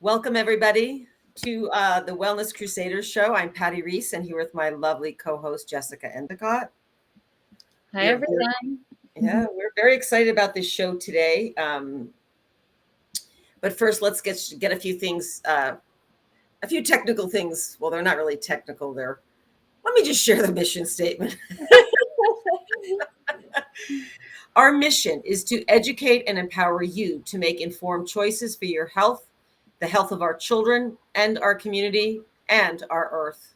Welcome, everybody, to the Wellness Crusaders show. I'm Patti Reese, and here with my lovely co-host, Jessica Endicott. Hi, everyone. We're very excited about this show today. But first, let's get a few things, a few technical things. Well, they're not really technical. Let me just share the mission statement. Our mission is to educate and empower you to make informed choices for your health, the health of our children and our community, and our earth.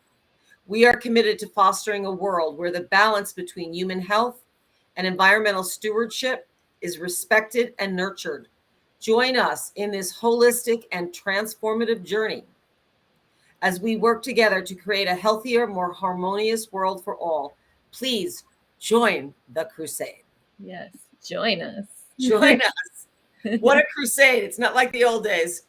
We are committed to fostering a world where the balance between human health and environmental stewardship is respected and nurtured. Join us in this holistic and transformative journey as we work together to create a healthier, more harmonious world for all. Please join the crusade. Yes, join us. Join us. What a crusade. It's not like the old days.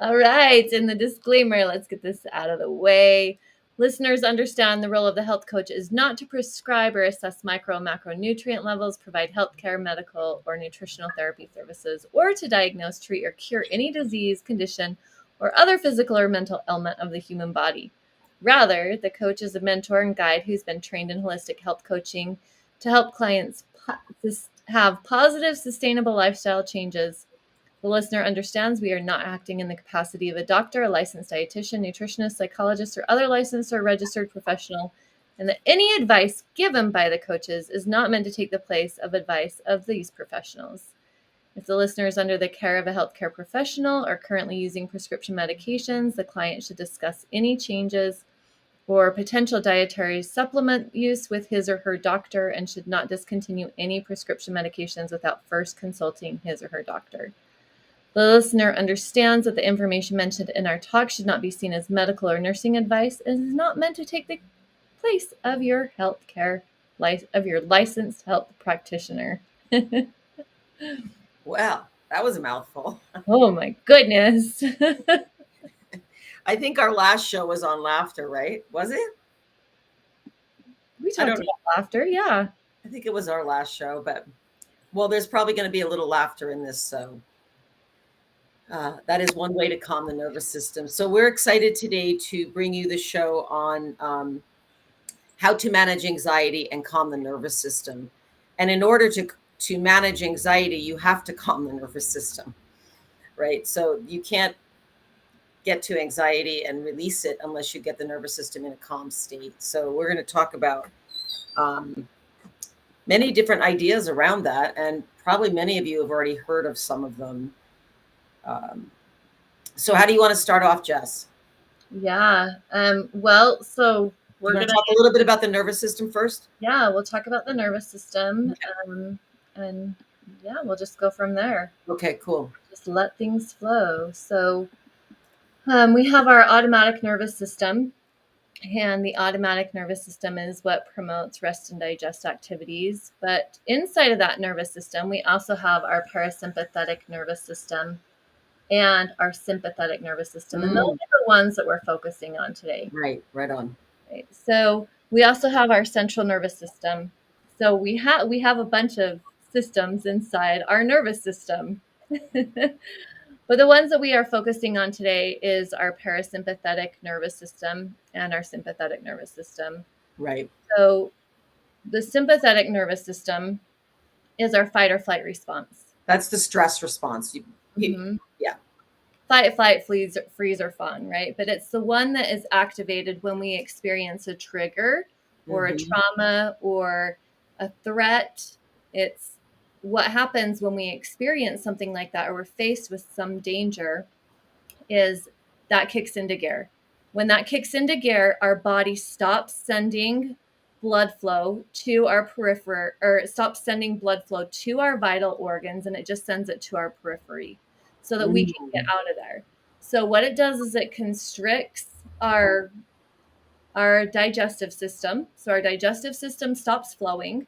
All right. And the disclaimer, let's get this out of the way. Listeners understand the role of the health coach is not to prescribe or assess micro and macronutrient levels, provide healthcare, medical, or nutritional therapy services, or to diagnose, treat, or cure any disease, condition, or other physical or mental ailment of the human body. Rather, the coach is a mentor and guide who's been trained in holistic health coaching to help clients have positive, sustainable lifestyle changes. The listener understands we are not acting in the capacity of a doctor, a licensed dietitian, nutritionist, psychologist, or other licensed or registered professional, and that any advice given by the coaches is not meant to take the place of advice of these professionals. If the listener is under the care of a healthcare professional or currently using prescription medications, the client should discuss any changes or potential dietary supplement use with his or her doctor and should not discontinue any prescription medications without first consulting his or her doctor. The listener understands that the information mentioned in our talk should not be seen as medical or nursing advice and is not meant to take the place of your your licensed health practitioner. Well, that was a mouthful. Oh my goodness. I think our last show was on laughter, right? Was it? We talked about laughter, yeah. I think it was our last show, but well, there's probably going to be a little laughter in this, so that is one way to calm the nervous system. So we're excited today to bring you the show on how to manage anxiety and calm the nervous system. And in order to manage anxiety, you have to calm the nervous system, right? So you can't get to anxiety and release it unless you get the nervous system in a calm state. So we're going to talk about many different ideas around that, and probably many of you have already heard of some of them. So how do you want to start off, Jess? Yeah. Well, so we're going to talk a little bit about the nervous system first. Yeah, we'll talk about the nervous system, and yeah, we'll just go from there. Okay, cool. Just let things flow. So we have our automatic nervous system, and the automatic nervous system is what promotes rest and digest activities. But inside of that nervous system, we also have our parasympathetic nervous system and our sympathetic nervous system. And those are the ones that we're focusing on today. Right on. Right. So we also have our central nervous system. So we have a bunch of systems inside our nervous system. But the ones that we are focusing on today is our parasympathetic nervous system and our sympathetic nervous system. Right. So the sympathetic nervous system is our fight or flight response. That's the stress response. Mm-hmm. Yeah. Fight, flight, freeze, or fawn, right? But it's the one that is activated when we experience a trigger or a trauma or a threat. It's what happens when we experience something like that or we're faced with some danger is that kicks into gear. When that kicks into gear, our body stops sending blood flow to our periphery, or it stops sending blood flow to our vital organs, and it just sends it to our periphery so that we can get out of there. So what it does is it constricts our digestive system. So our digestive system stops flowing.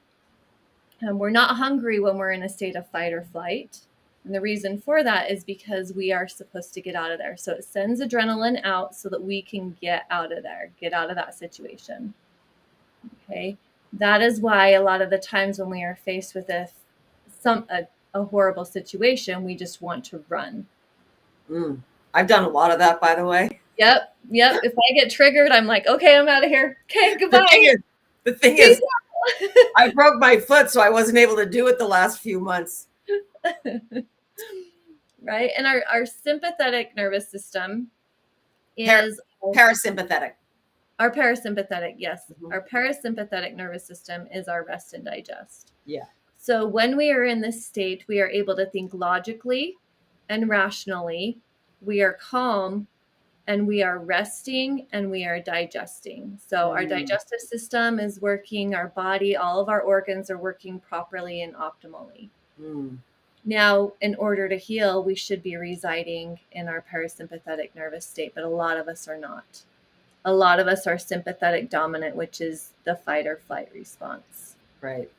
And we're not hungry when we're in a state of fight or flight. And the reason for that is because we are supposed to get out of there. So it sends adrenaline out so that we can get out of there, get out of that situation. Okay. That is why a lot of the times when we are faced with a horrible situation, we just want to run. I've done a lot of that, by the way. Yep. Yep. If I get triggered, I'm like, okay, I'm out of here. Okay, The thing goodbye. is, the thing Peace is, I broke my foot, so I wasn't able to do it the last few months. Right. And our sympathetic nervous system is Parasympathetic. our parasympathetic. Yes. Mhm. Our parasympathetic nervous system is our rest and digest. Yeah. So when we are in this state, we are able to think logically and rationally. We are calm and we are resting and we are digesting. So our digestive system is working, our body, all of our organs are working properly and optimally. Now, in order to heal, we should be residing in our parasympathetic nervous state, but a lot of us are not. A lot of us are sympathetic dominant, which is the fight or flight response. Right.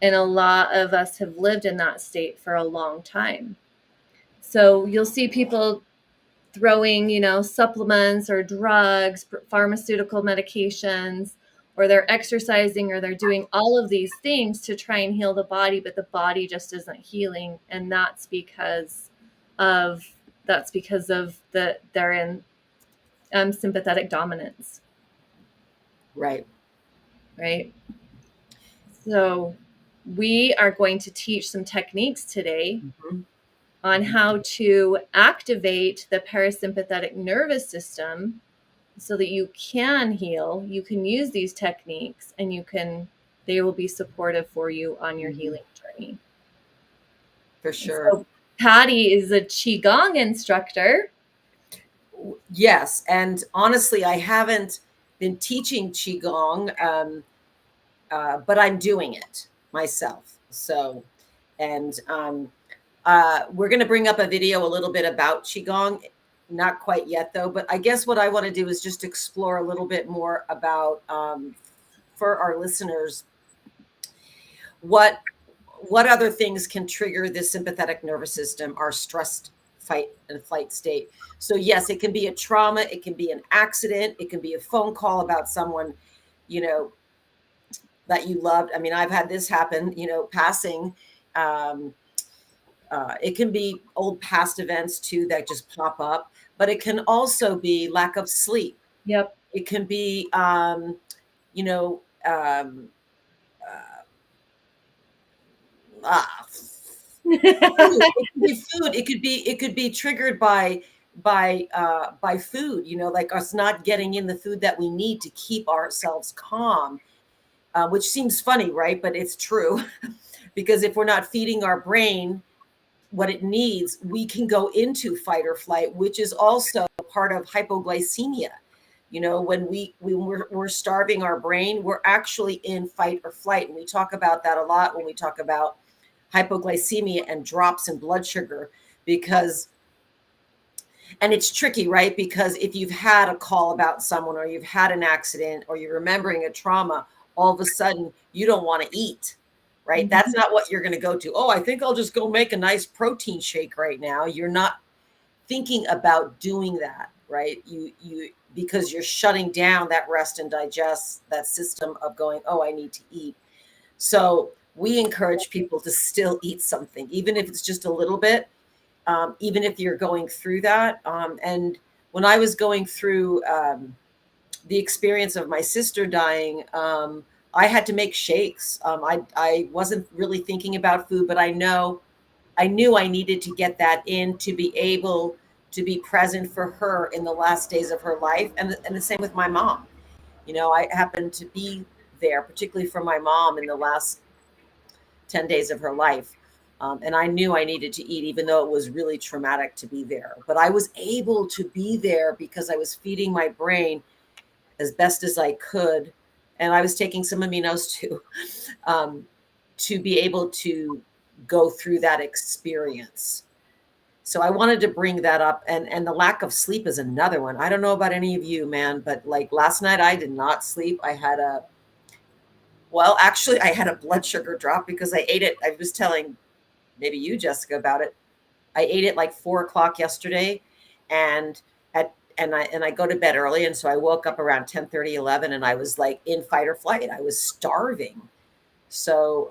And a lot of us have lived in that state for a long time. So you'll see people throwing, supplements or drugs, pharmaceutical medications, or they're exercising or they're doing all of these things to try and heal the body, but the body just isn't healing. And that's because of they're in sympathetic dominance. Right. Right. So we are going to teach some techniques today on how to activate the parasympathetic nervous system so that you can heal. You can use these techniques and they will be supportive for you on your healing journey. For sure. So Pati is a Qigong instructor. Yes. And honestly, I haven't been teaching Qigong, but I'm doing it myself. So, and we're going to bring up a video a little bit about Qigong. Not quite yet, though. But I guess what I want to do is just explore a little bit more about, for our listeners, what other things can trigger the sympathetic nervous system, our stressed fight and flight state. So yes, it can be a trauma, it can be an accident, it can be a phone call about someone, that you loved. I mean, I've had this happen, passing. It can be old past events too that just pop up, but it can also be lack of sleep. Yep. It can be, um, uh, food. It could be food. It could be triggered by food. Like us not getting in the food that we need to keep ourselves calm, which seems funny, right? But it's true because if we're not feeding our brain what it needs, we can go into fight or flight, which is also part of hypoglycemia. When we're starving our brain, we're actually in fight or flight, and we talk about that a lot when we talk about hypoglycemia and drops in blood sugar, and it's tricky, right? Because if you've had a call about someone or you've had an accident or you're remembering a trauma, all of a sudden you don't want to eat, right? That's not what you're going to go to. Oh, I think I'll just go make a nice protein shake right now. You're not thinking about doing that, right? Because you're shutting down that rest and digest, that system of going, oh, I need to eat. So we encourage people to still eat something, even if it's just a little bit, even if you're going through that. And when I was going through the experience of my sister dying, I had to make shakes. I wasn't really thinking about food, but I knew I needed to get that in to be able to be present for her in the last days of her life. And the same with my mom. I happened to be there, particularly for my mom in the last 10 days of her life. And I knew I needed to eat, even though it was really traumatic to be there. But I was able to be there because I was feeding my brain as best as I could. And I was taking some aminos too, to be able to go through that experience. So I wanted to bring that up. And the lack of sleep is another one. I don't know about any of you, man, but like last night I did not sleep. Actually, I had a blood sugar drop because I ate it. I was telling maybe you, Jessica, about it. I ate it like 4 o'clock yesterday, and I go to bed early, and so I woke up around 10:30, 11, and I was like in fight or flight. I was starving. So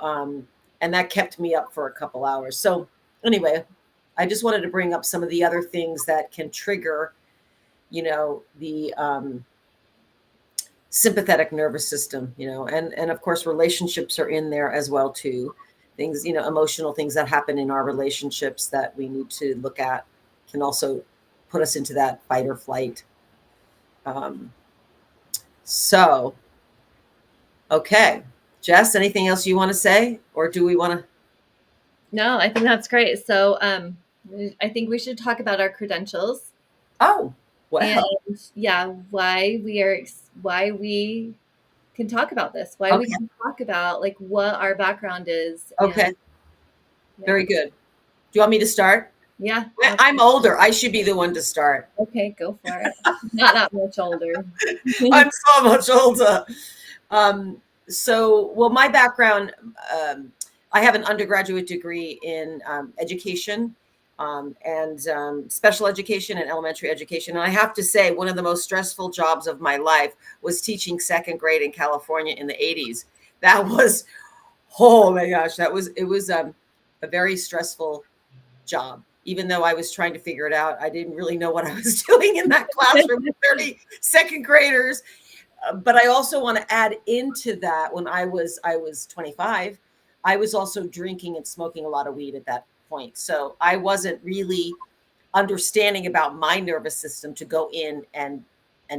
and that kept me up for a couple hours. So anyway, I just wanted to bring up some of the other things that can trigger, the sympathetic nervous system, and of course relationships are in there as well too. Things, emotional things that happen in our relationships that we need to look at can also put us into that fight or flight. Um, so, okay, Jess, anything else you want to say, or do we want to? No, I think that's great. So, I think we should talk about our credentials. Oh, And well, yeah, why we can talk about this, why we okay, can talk about like what our background is. And okay, yeah, very good. Do you want me to start? yeah, I'm absolutely. older. I should be the one to start. Okay, go for it. Not that much older. I'm so much older. Um, well, my background, I have an undergraduate degree in education, and special education and elementary education. And I have to say, one of the most stressful jobs of my life was teaching second grade in California in the 80s. That was, oh my gosh, it was a very stressful job. Even though I was trying to figure it out, I didn't really know what I was doing in that classroom with 30 second graders. But I also want to add into that, when I was 25, I was also drinking and smoking a lot of weed at that point. So I wasn't really understanding about my nervous system to go in and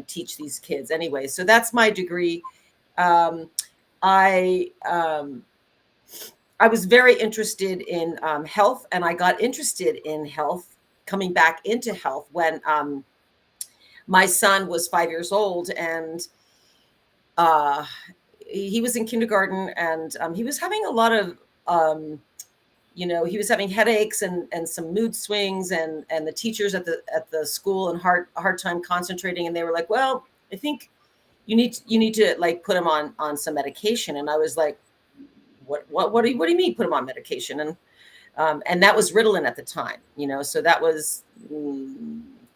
teach these kids anyway. So that's my degree. Um, I I was very interested in health, and I got interested in health, coming back into health, when my son was 5 years old, and uh, he was in kindergarten, and he was having a lot of, he was having headaches and some mood swings, and the teachers at the school and hard time concentrating, and they were like, well, I think you need to like put him on some medication. And I was like, what do you mean put him on medication? And that was Ritalin at the time, so that was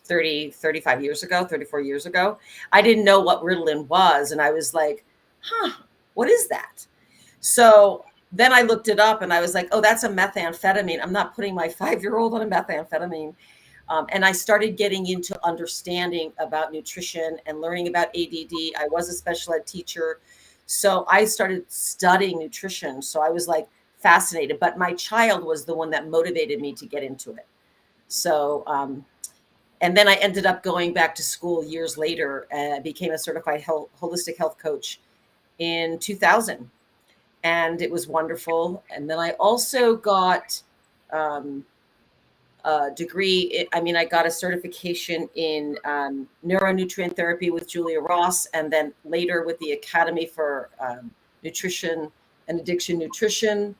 35 years ago, 34 years ago. I didn't know what Ritalin was. And I was like, what is that? So then I looked it up, and I was like, oh, that's a methamphetamine. I'm not putting my 5-year-old on a methamphetamine. And I started getting into understanding about nutrition and learning about ADD. I was a special ed teacher. So I started studying nutrition. So I was like fascinated, but my child was the one that motivated me to get into it. So, and then I ended up going back to school years later and became a certified holistic health coach in 2000. And it was wonderful. And then I also got a degree. I got a certification in neuronutrient therapy with Julia Ross, and then later with the Academy for Nutrition and Addiction Nutrition,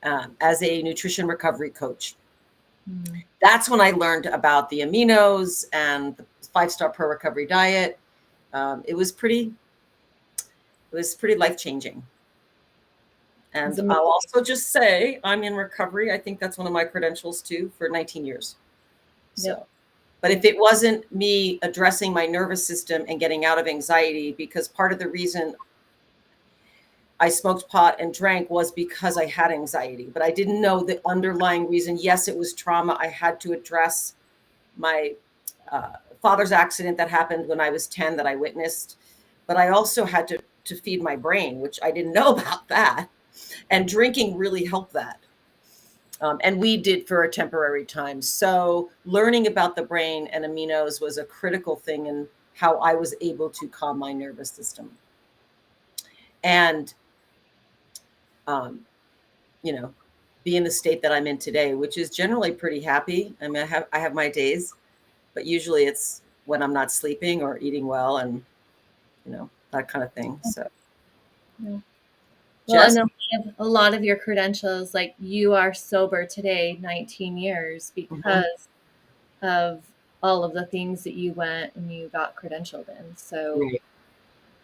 as a nutrition recovery coach. That's when I learned about the aminos and the 5-star pro recovery diet. It was pretty life-changing. And I'll also just say I'm in recovery. I think that's one of my credentials too, for 19 years. So, Yep. But if it wasn't me addressing my nervous system and getting out of anxiety, because part of the reason I smoked pot and drank was because I had anxiety, but I didn't know the underlying reason. Yes, it was trauma. I had to address my father's accident that happened when I was 10 that I witnessed, but I also had to feed my brain, which I didn't know about that. And drinking really helped that. And we did for a temporary time. So learning about the brain and aminos was a critical thing in how I was able to calm my nervous system. And, be in the state that I'm in today, which is generally pretty happy. I mean, I have my days, but usually it's when I'm not sleeping or eating well, and, that kind of thing. So, Yeah. Well, Jess? and a lot of your credentials, like you are sober today, 19 years, Mhm. because of all of the things that you went and you got credentialed in. So Right.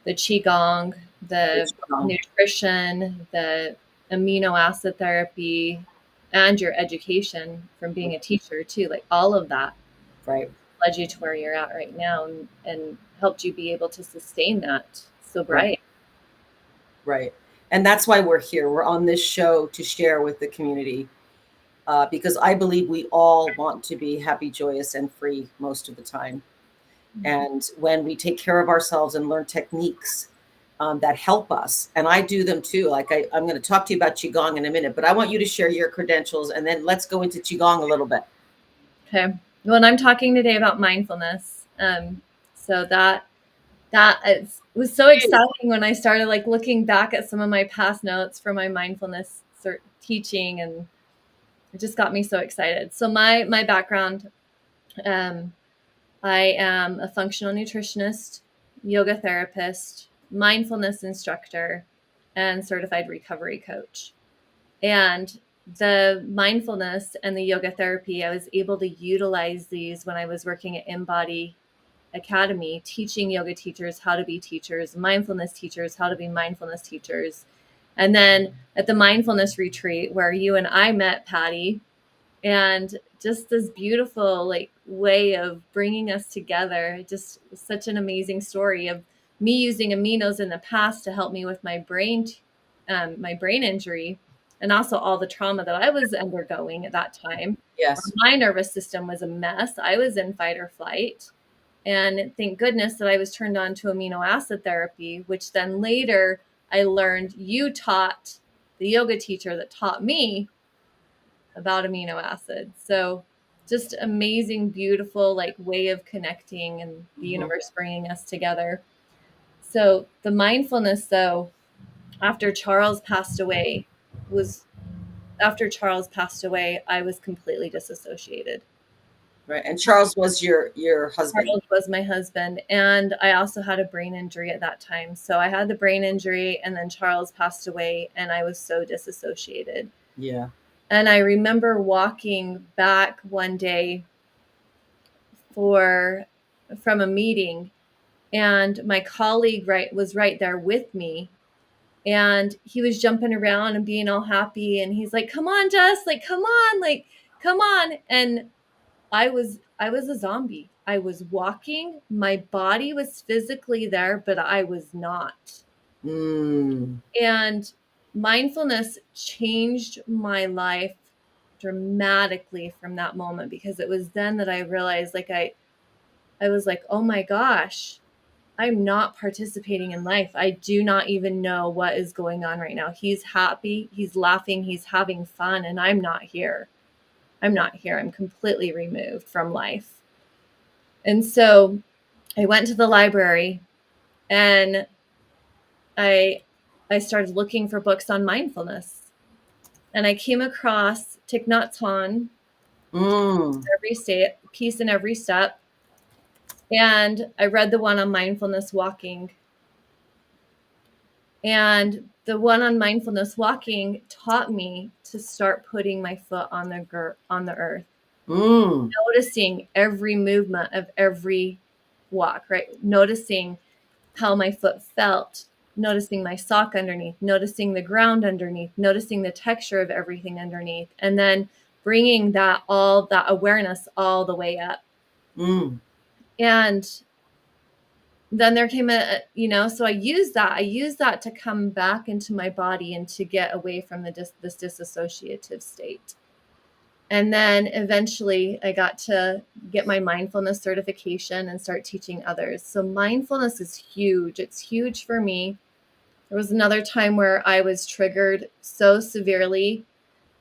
the qigong, the nutrition, the amino acid therapy, and your education from being a teacher too, like all of that Right. led you to where you're at right now, and helped you be able to sustain that Right. sobriety. Right. And that's why we're here. We're on this show to share with the community. because I believe we all want to be happy, joyous, and free most of the time. And when we take care of ourselves and learn techniques that help us, and I do them too. Like I'm going to talk to you about Qigong in a minute, but I want you to share your credentials and then let's go into Qigong a little bit. Okay. Well, and I'm talking today about mindfulness. So that was so exciting when I started like looking back at some of my past notes from my mindfulness teaching, and it just got me so excited. So my background, I am a functional nutritionist, yoga therapist, mindfulness instructor, and certified recovery coach. And the mindfulness and the yoga therapy, I was able to utilize these when I was working at InBody Academy, teaching yoga teachers how to be teachers, mindfulness teachers how to be mindfulness teachers. And then at the mindfulness retreat where you and I met, Pati, and just this beautiful like way of bringing us together, just such an amazing story of me using aminos in the past to help me with my brain injury, and also all the trauma that I was undergoing at that time. Yes. My nervous system was a mess. I was in fight or flight. And thank goodness that I was turned on to amino acid therapy, which then later I learned you taught the yoga teacher that taught me about amino acids. So just amazing, beautiful like way of connecting and the universe bringing us together. So the mindfulness though, after Charles passed away, I was completely disassociated. Right. And Charles was your husband. Charles was my husband, and I also had a brain injury at that time. So I had the brain injury, and then Charles passed away, and I was so disassociated. Yeah. And I remember walking back one day from a meeting, and my colleague was right there with me, and he was jumping around and being all happy, and he's like, "Come on, Jess, like come on, like come on." And I was a zombie. I was walking, my body was physically there, but I was not. And mindfulness changed my life dramatically from that moment, because it was then that I realized like I was like, "Oh my gosh, I'm not participating in life. I do not even know what is going on right now. He's happy, he's laughing, he's having fun, and I'm not here. I'm not here. I'm completely removed from life." And so I went to the library, and I started looking for books on mindfulness. And I came across Thich Nhat Hanh, every state, Peace in Every Step. And I read the one on mindfulness walking. And the one on mindfulness walking taught me to start putting my foot on the earth, noticing every movement of every walk, right? Noticing how my foot felt, noticing my sock underneath, noticing the ground underneath, noticing the texture of everything underneath, and then bringing that awareness all the way up. And then there came so I used that to come back into my body and to get away from this disassociative state. And then eventually I got to get my mindfulness certification and start teaching others. So mindfulness is huge. It's huge for me. There was another time where I was triggered so severely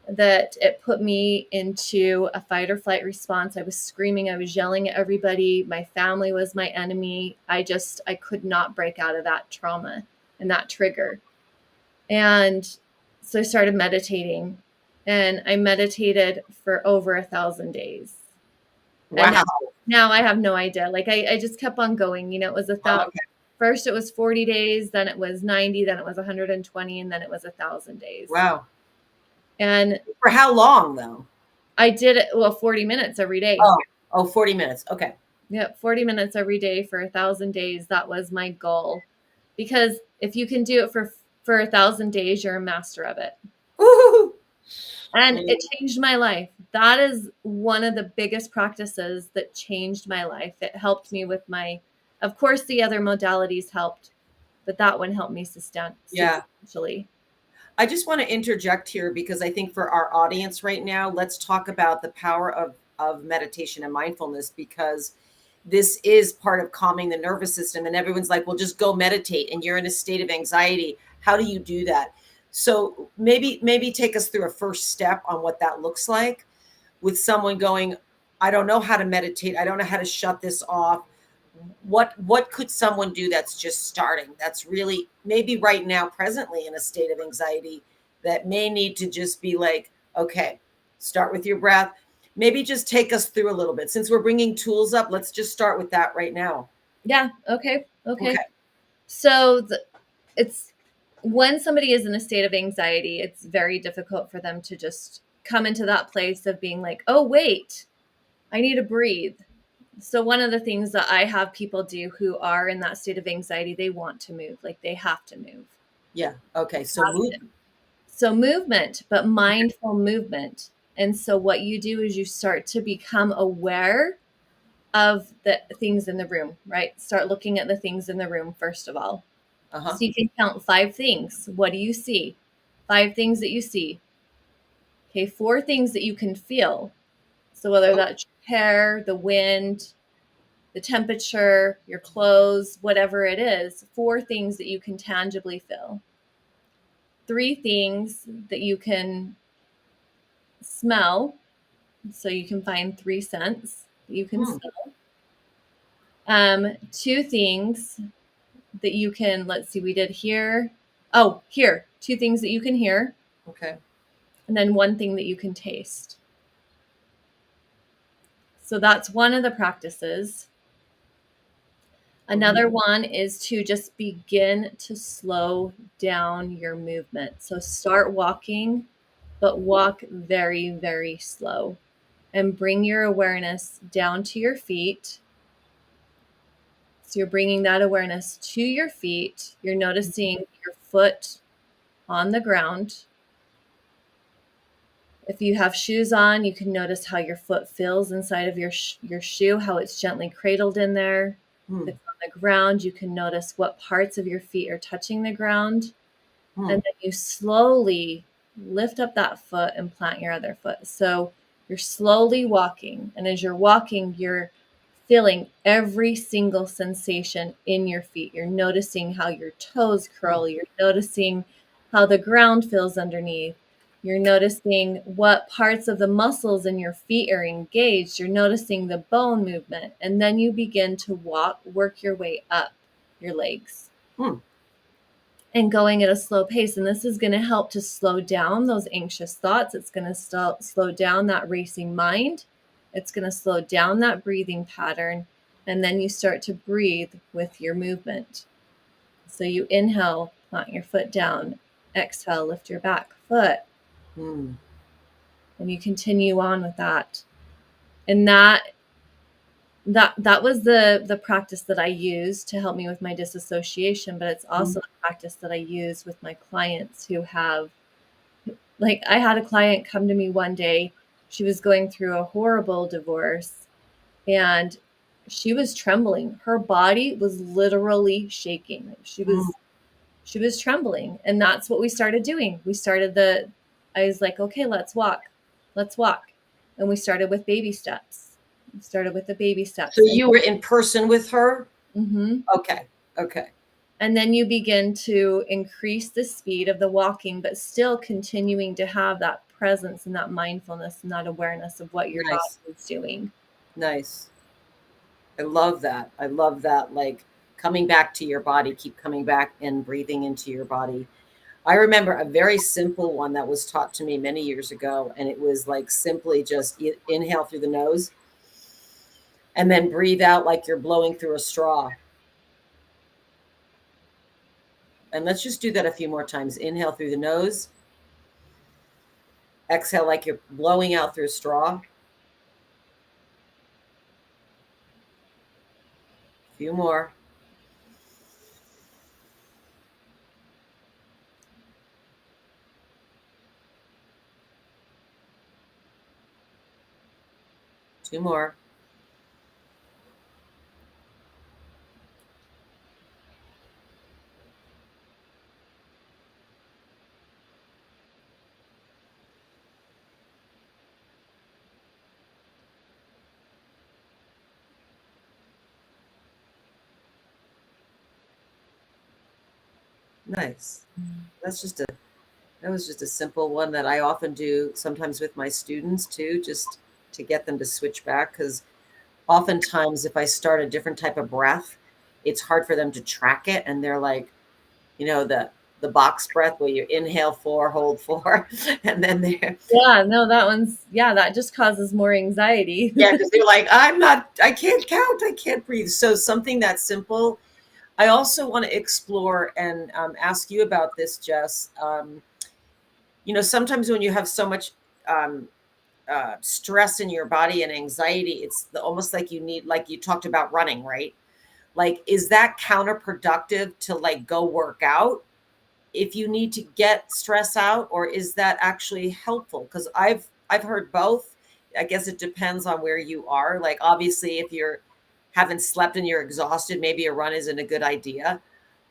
that it put me into a fight or flight response. I was screaming, I was yelling at everybody. My family was my enemy. I could not break out of that trauma and that trigger. And so I started meditating, and I meditated for over 1,000 days. Wow. And now I have no idea. Like I just kept on going. It was 1,000. Okay. First it was 40 days, then it was 90, then it was 120, and then it was 1,000 days. Wow. And for how long though? I did it 40 minutes every day. Oh, 40 minutes. Okay. Yeah, 40 minutes every day for 1,000 days. That was my goal. Because if you can do it for 1,000 days, you're a master of it. Woo-hoo. And it changed my life. That is one of the biggest practices that changed my life. It helped me with of course, the other modalities helped, but that one helped me substantially. I just want to interject here because I think for our audience right now, let's talk about the power of meditation and mindfulness, because this is part of calming the nervous system. And everyone's like, well, just go meditate and you're in a state of anxiety. How do you do that? So maybe take us through a first step on what that looks like with someone going, I don't know how to meditate. I don't know how to shut this off. What could someone do that's just starting, that's really maybe right now presently in a state of anxiety, that may need to just be like, okay, start with your breath. Maybe just take us through a little bit, since we're bringing tools up. Let's just start with that right now. Yeah. Okay. Okay. Okay. So it's when somebody is in a state of anxiety, it's very difficult for them to just come into that place of being like, oh, wait, I need to breathe. So one of the things that I have people do who are in that state of anxiety, they want to move, like they have to move. Yeah. Okay. So move. So movement, but mindful movement. And so what you do is you start to become aware of the things in the room, right? Start looking at the things in the room first of all. Uh-huh. So you can count 5 things. What do you see? 5 things that you see. Okay, 4 things that you can feel. So whether Oh, that's your hair, the wind, the temperature, your clothes, whatever it is, 4 things that you can tangibly feel. 3 things that you can smell. So you can find 3 scents that you can hmm. smell. 2 things that you can, let's see, we did here. Oh, here, 2 things that you can hear. Okay. And then 1 thing that you can taste. So that's one of the practices. Another one is to just begin to slow down your movement. So start walking, but walk very, very slow, and bring your awareness down to your feet. So you're bringing that awareness to your feet. You're noticing your foot on the ground. If you have shoes on, you can notice how your foot feels inside of your shoe, how it's gently cradled in there. Hmm. If it's on the ground, you can notice what parts of your feet are touching the ground. Hmm. And then you slowly lift up that foot and plant your other foot. So you're slowly walking. And as you're walking, you're feeling every single sensation in your feet. You're noticing how your toes Hmm. curl. You're noticing how the ground feels underneath. You're noticing what parts of the muscles in your feet are engaged. You're noticing the bone movement. And then you begin to work your way up your legs Hmm. and going at a slow pace. And this is going to help to slow down those anxious thoughts. It's going to slow down that racing mind. It's going to slow down that breathing pattern. And then you start to breathe with your movement. So you inhale, plant your foot down, exhale, lift your back foot, Hmm. and you continue on with that. And that was the practice that I used to help me with my disassociation, but it's Hmm. also a practice that I use with my clients who have, like, I had a client come to me one day. She was going through a horrible divorce and she was trembling. Her body was literally shaking. Hmm. She was trembling. And that's what we started doing. I was like, okay, let's walk. Let's walk. And we started with baby steps. We started with the baby So steps. you were in person with her? Mhm. Okay. Okay. And then you begin to increase the speed of the walking, but still continuing to have that presence and that mindfulness and that awareness of what your body Nice. is doing. Nice. I love that. I love that. Like coming back to your body, keep coming back and breathing into your body. I remember a very simple one that was taught to me many years ago. And it was like simply just inhale through the nose and then breathe out like you're blowing through a straw. And let's just do that a few more times. Inhale through the nose, exhale like you're blowing out through a straw. A few more. Two more. Nice. That's just a that was just a simple one that I often do sometimes with my students too, just to get them to switch back. Because oftentimes if I start a different type of breath, it's hard for them to track it, and they're like, the box breath where you inhale 4, hold 4, and then they're Yeah, no, that just causes more anxiety. yeah, because they're like, I can't count, I can't breathe. So something that simple. I also want to explore and ask you about this, Jess. Sometimes when you have so much um, stress in your body and anxiety, almost like you need, like you talked about running, right? Like, is that counterproductive to like go work out if you need to get stress out, or is that actually helpful? Because I've heard both. I guess it depends on where you are. Like, obviously, if you're haven't slept and you're exhausted, maybe a run isn't a good idea.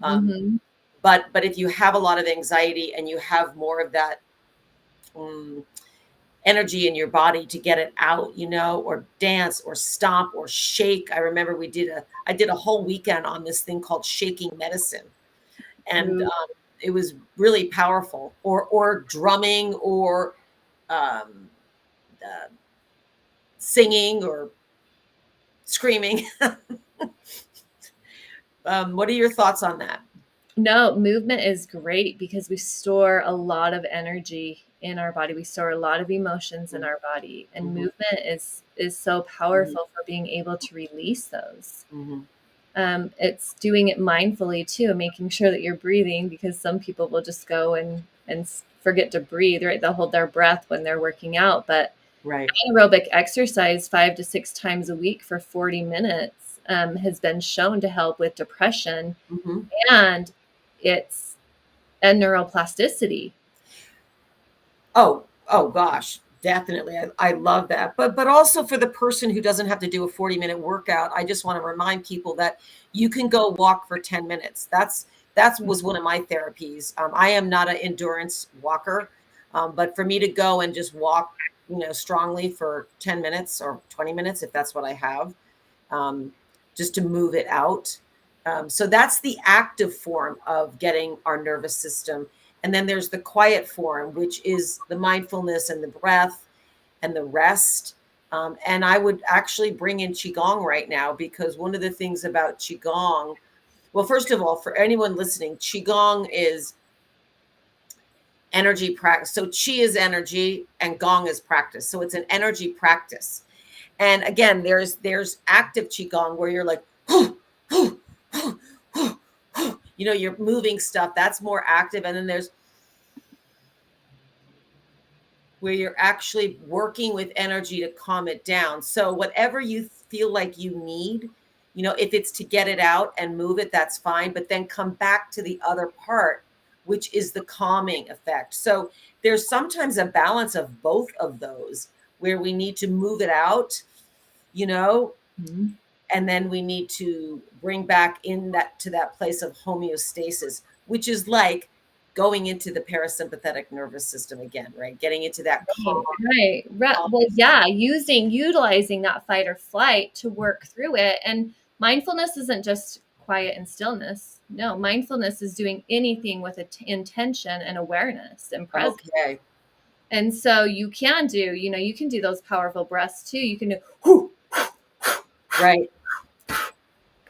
Um, Hmm. but if you have a lot of anxiety and you have more of that um, energy in your body to get it out, or dance or stomp or shake. I remember I did a whole weekend on this thing called shaking medicine, and it was really powerful. Or drumming, or um, uh, singing, or screaming. What are your thoughts on that? No, movement is great because we store a lot of energy in our body. We store a lot of emotions in our body, and Mm-hmm. movement is so Mm-hmm. powerful for being able to release those. Mm-hmm. It's doing it mindfully too, making sure that you're breathing, because some people will just go and forget to breathe, right? They'll hold their breath when they're working out, but Right. aerobic exercise 5 to 6 times a week for 40 minutes has been shown to help with depression, Mm-hmm. and it's a neuroplasticity. Oh gosh, definitely. I love that. But also for the person who doesn't have to do a 40-minute workout, I just want to remind people that you can go walk for 10 minutes. That was one of my therapies. I am not an endurance walker, but for me to go and just walk, strongly for 10 minutes or 20 minutes, if that's what I have, um, just to move it out. So that's the active form of getting our nervous system. And then there's the quiet form, which is the mindfulness and the breath and the rest. And I would actually bring in Qigong right now, because one of the things about Qigong, well, first of all, for anyone listening, Qigong is energy practice. So Qi is energy and Gong is practice. So it's an energy practice. And again, there's active qigong where you're like, you're moving stuff. That's more active. And then there's where you're actually working with energy to calm it down. So whatever you feel like you need, if it's to get it out and move it, that's fine. But then come back to the other part, which is the calming effect. So there's sometimes a balance of both of those where we need to move it out, you know, Mhm. and then we need to bring back in that to that place of homeostasis, which is like going into the parasympathetic nervous system again, right? Getting into that calm, calm. Well, yeah, utilizing that fight or flight to work through it. And mindfulness isn't just quiet and stillness. No, mindfulness is doing anything with intention and awareness and presence. Okay. And so you can do those powerful breaths too. You can do, whoo, Right.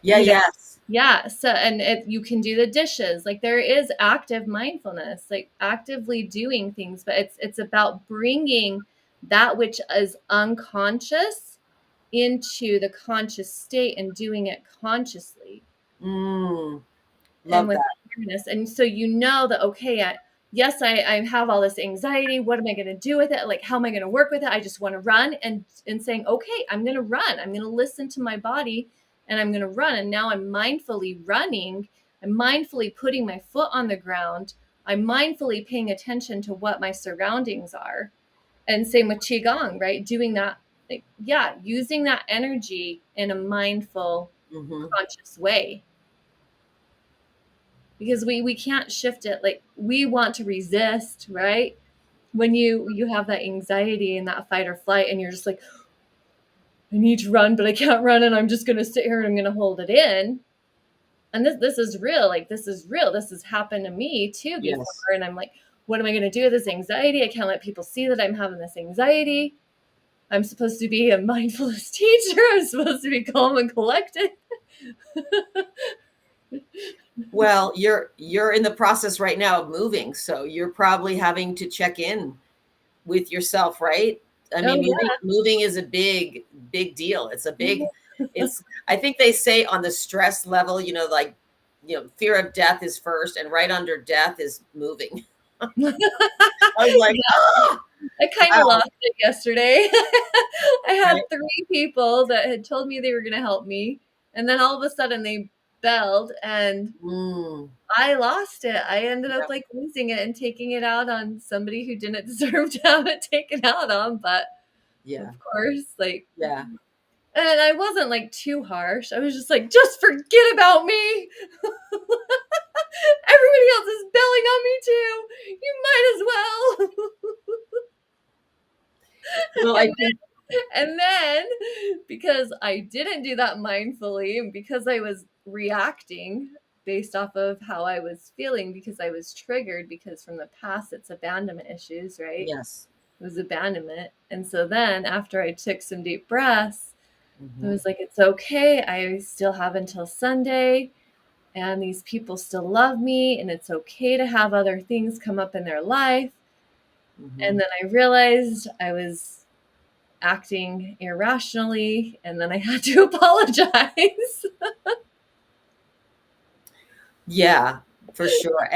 Yeah. you know, Yes. yeah. So, and you can do the dishes. Like, there is active mindfulness, like actively doing things, but it's about bringing that which is unconscious into the conscious state and doing it consciously Mm, and love with that. awareness. And so you know that, okay, yes, I have all this anxiety. What am I going to do with it? Like, how am I going to work with it? I just want to run, and saying, okay, I'm going to run. I'm going to listen to my body and I'm going to run. And now I'm mindfully running. I'm mindfully putting my foot on the ground. I'm mindfully paying attention to what my surroundings are. And same with Qigong, right? Doing that, like, yeah, using that energy in a mindful, Hmm. conscious way, because we can't shift it. Like, we want to resist, right? When you have that anxiety and that fight or flight, and you're just like, I need to run but I can't run, and I'm just going to sit here and I'm going to hold it in. And this is real. Like, this is real. This has happened to me too before. Yes. And I'm like, what am I going to do with this anxiety? I can't let people see that I'm having this anxiety. I'm supposed to be a mindfulness teacher. I'm supposed to be calm and collected. Well, you're in the process right now of moving, so you're probably having to check in with yourself, right? I Oh mean, yeah. moving is a big deal. It's a big, it's, I think they say on the stress level, like, fear of death is first, and right under death is moving. I was like, oh, I kind of wow. lost it yesterday. I had Right? 3 people that had told me they were going to help me, and then all of a sudden they bailed, and Mm, I lost it. I ended up yeah, like losing it and taking it out on somebody who didn't deserve to have it taken out on. But yeah, of course, like, yeah. and I wasn't like too harsh. I was just like, just forget about me. Everybody else is bailing on me too. You might as well. Well, I think, And then because I didn't do that mindfully and because I was reacting based off of how I was feeling because I was triggered because from the past it's abandonment issues, right? yes. It was abandonment. And so then after I took some deep breaths, I Hmm. was like, it's okay. I still have until Sunday and these people still love me and it's okay to have other things come up in their life. Hmm. And then I realized I was acting irrationally and then I had to apologize. Yeah, for sure.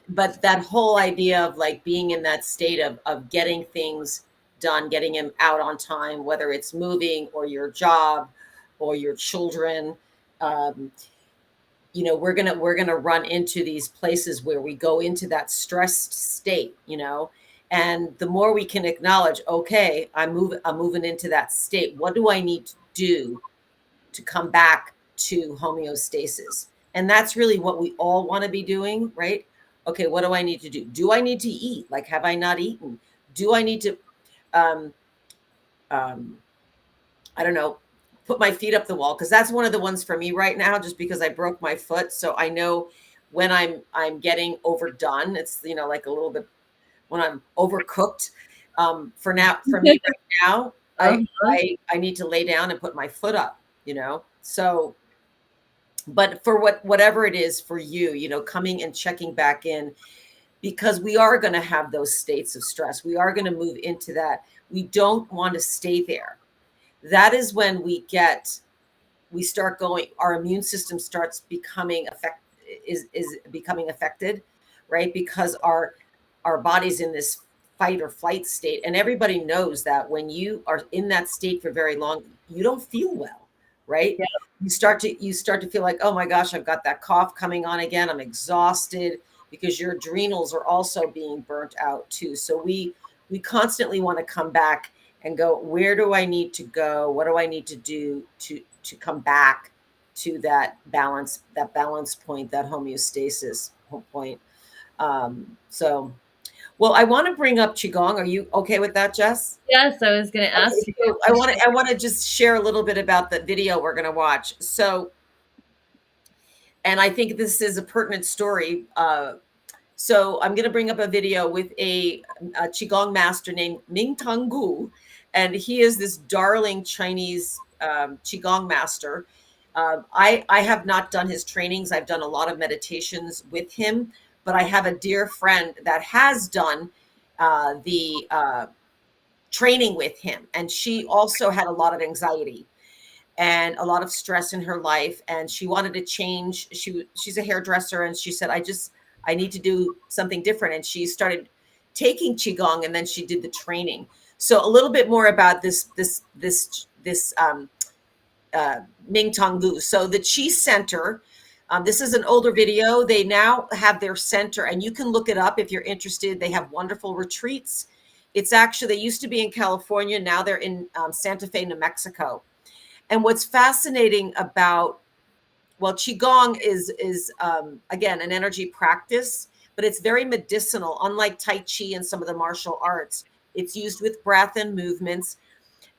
But that whole idea of like being in that state of getting things done, getting them out on time, whether it's moving or your job or your children, um, we're gonna run into these places where we go into that stressed state, and the more we can acknowledge, okay, I'm moving into that state. What do I need to do to come back to homeostasis? And that's really what we all want to be doing, right? Okay, what do I need to do? Do I need to eat? Like, have I not eaten? Do I need to, um, um, I don't know, put my feet up the wall? Because that's one of the ones for me right now, just because I broke my foot. So I know when I'm getting overdone, it's like a little bit when I'm overcooked. For me right now, Uh-huh. I need to lay down and put my foot up. So but for whatever it is for you, coming and checking back in, because we are going to have those states of stress. We are going to move into that. We don't want to stay there. That is when we start going, our immune system starts becoming is becoming affected, right? Because our body's in this fight or flight state. And everybody knows that when you are in that state for very long, you don't feel well, right? Yeah. You start to feel like, oh my gosh, I've got that cough coming on again. I'm exhausted, because your adrenals are also being burnt out too. So we constantly want to come back and go, where do I need to go? What do I need to do to come back to that balance point, that homeostasis point? So, well, I want to bring up qigong. Are you okay with that, Jess? Yes, I was going to ask Okay, you so a question. I want to just share a little bit about the video we're going to watch. So, and I think this is a pertinent story. So I'm going to bring up a video with a qigong master named Ming Tang Gu, and he is this darling Chinese qigong master. I have not done his trainings. I've done a lot of meditations with him, but I have a dear friend that has done the training with him, and she also had a lot of anxiety and a lot of stress in her life, and she wanted to change. She's a hairdresser, and she said, I need to do something different, and she started taking qigong, and then she did the training. So a little bit more about this Ming Tong Gu. So the Chi Center, this is an older video. They now have their center, and you can look it up if you're interested. They have wonderful retreats. It's actually, they used to be in California. Now they're in Santa Fe, New Mexico. And what's fascinating about, well, qigong is again an energy practice, but it's very medicinal. Unlike tai chi and some of the martial arts, it's used with breath and movements.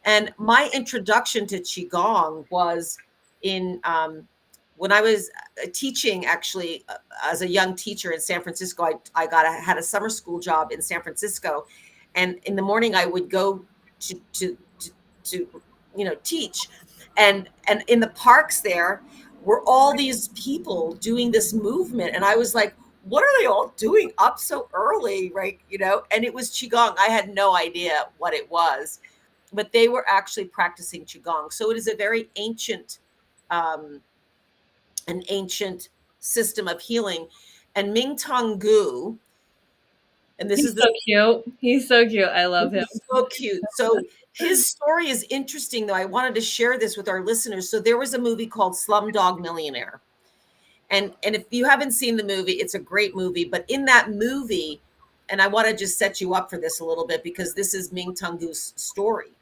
And my introduction to qigong was in when I was teaching, actually, as a young teacher in San Francisco, I had a summer school job in San Francisco, and in the morning I would go to teach, and in the parks there were all these people doing this movement, and I was like, what are they all doing up so early, right? And it was qigong. I had no idea what it was, but they were actually practicing qigong. So it is a very ancient an ancient system of healing. And Ming Tong Gu, and this He's is so cute. He's so cute. I love him. so cute. So his story is interesting, though. I wanted to share this with our listeners. So there was a movie called Slumdog Millionaire. And if you haven't seen the movie, it's a great movie. But in that movie, and I want to just set you up for this a little bit, because this is Ming Tong Gu's story.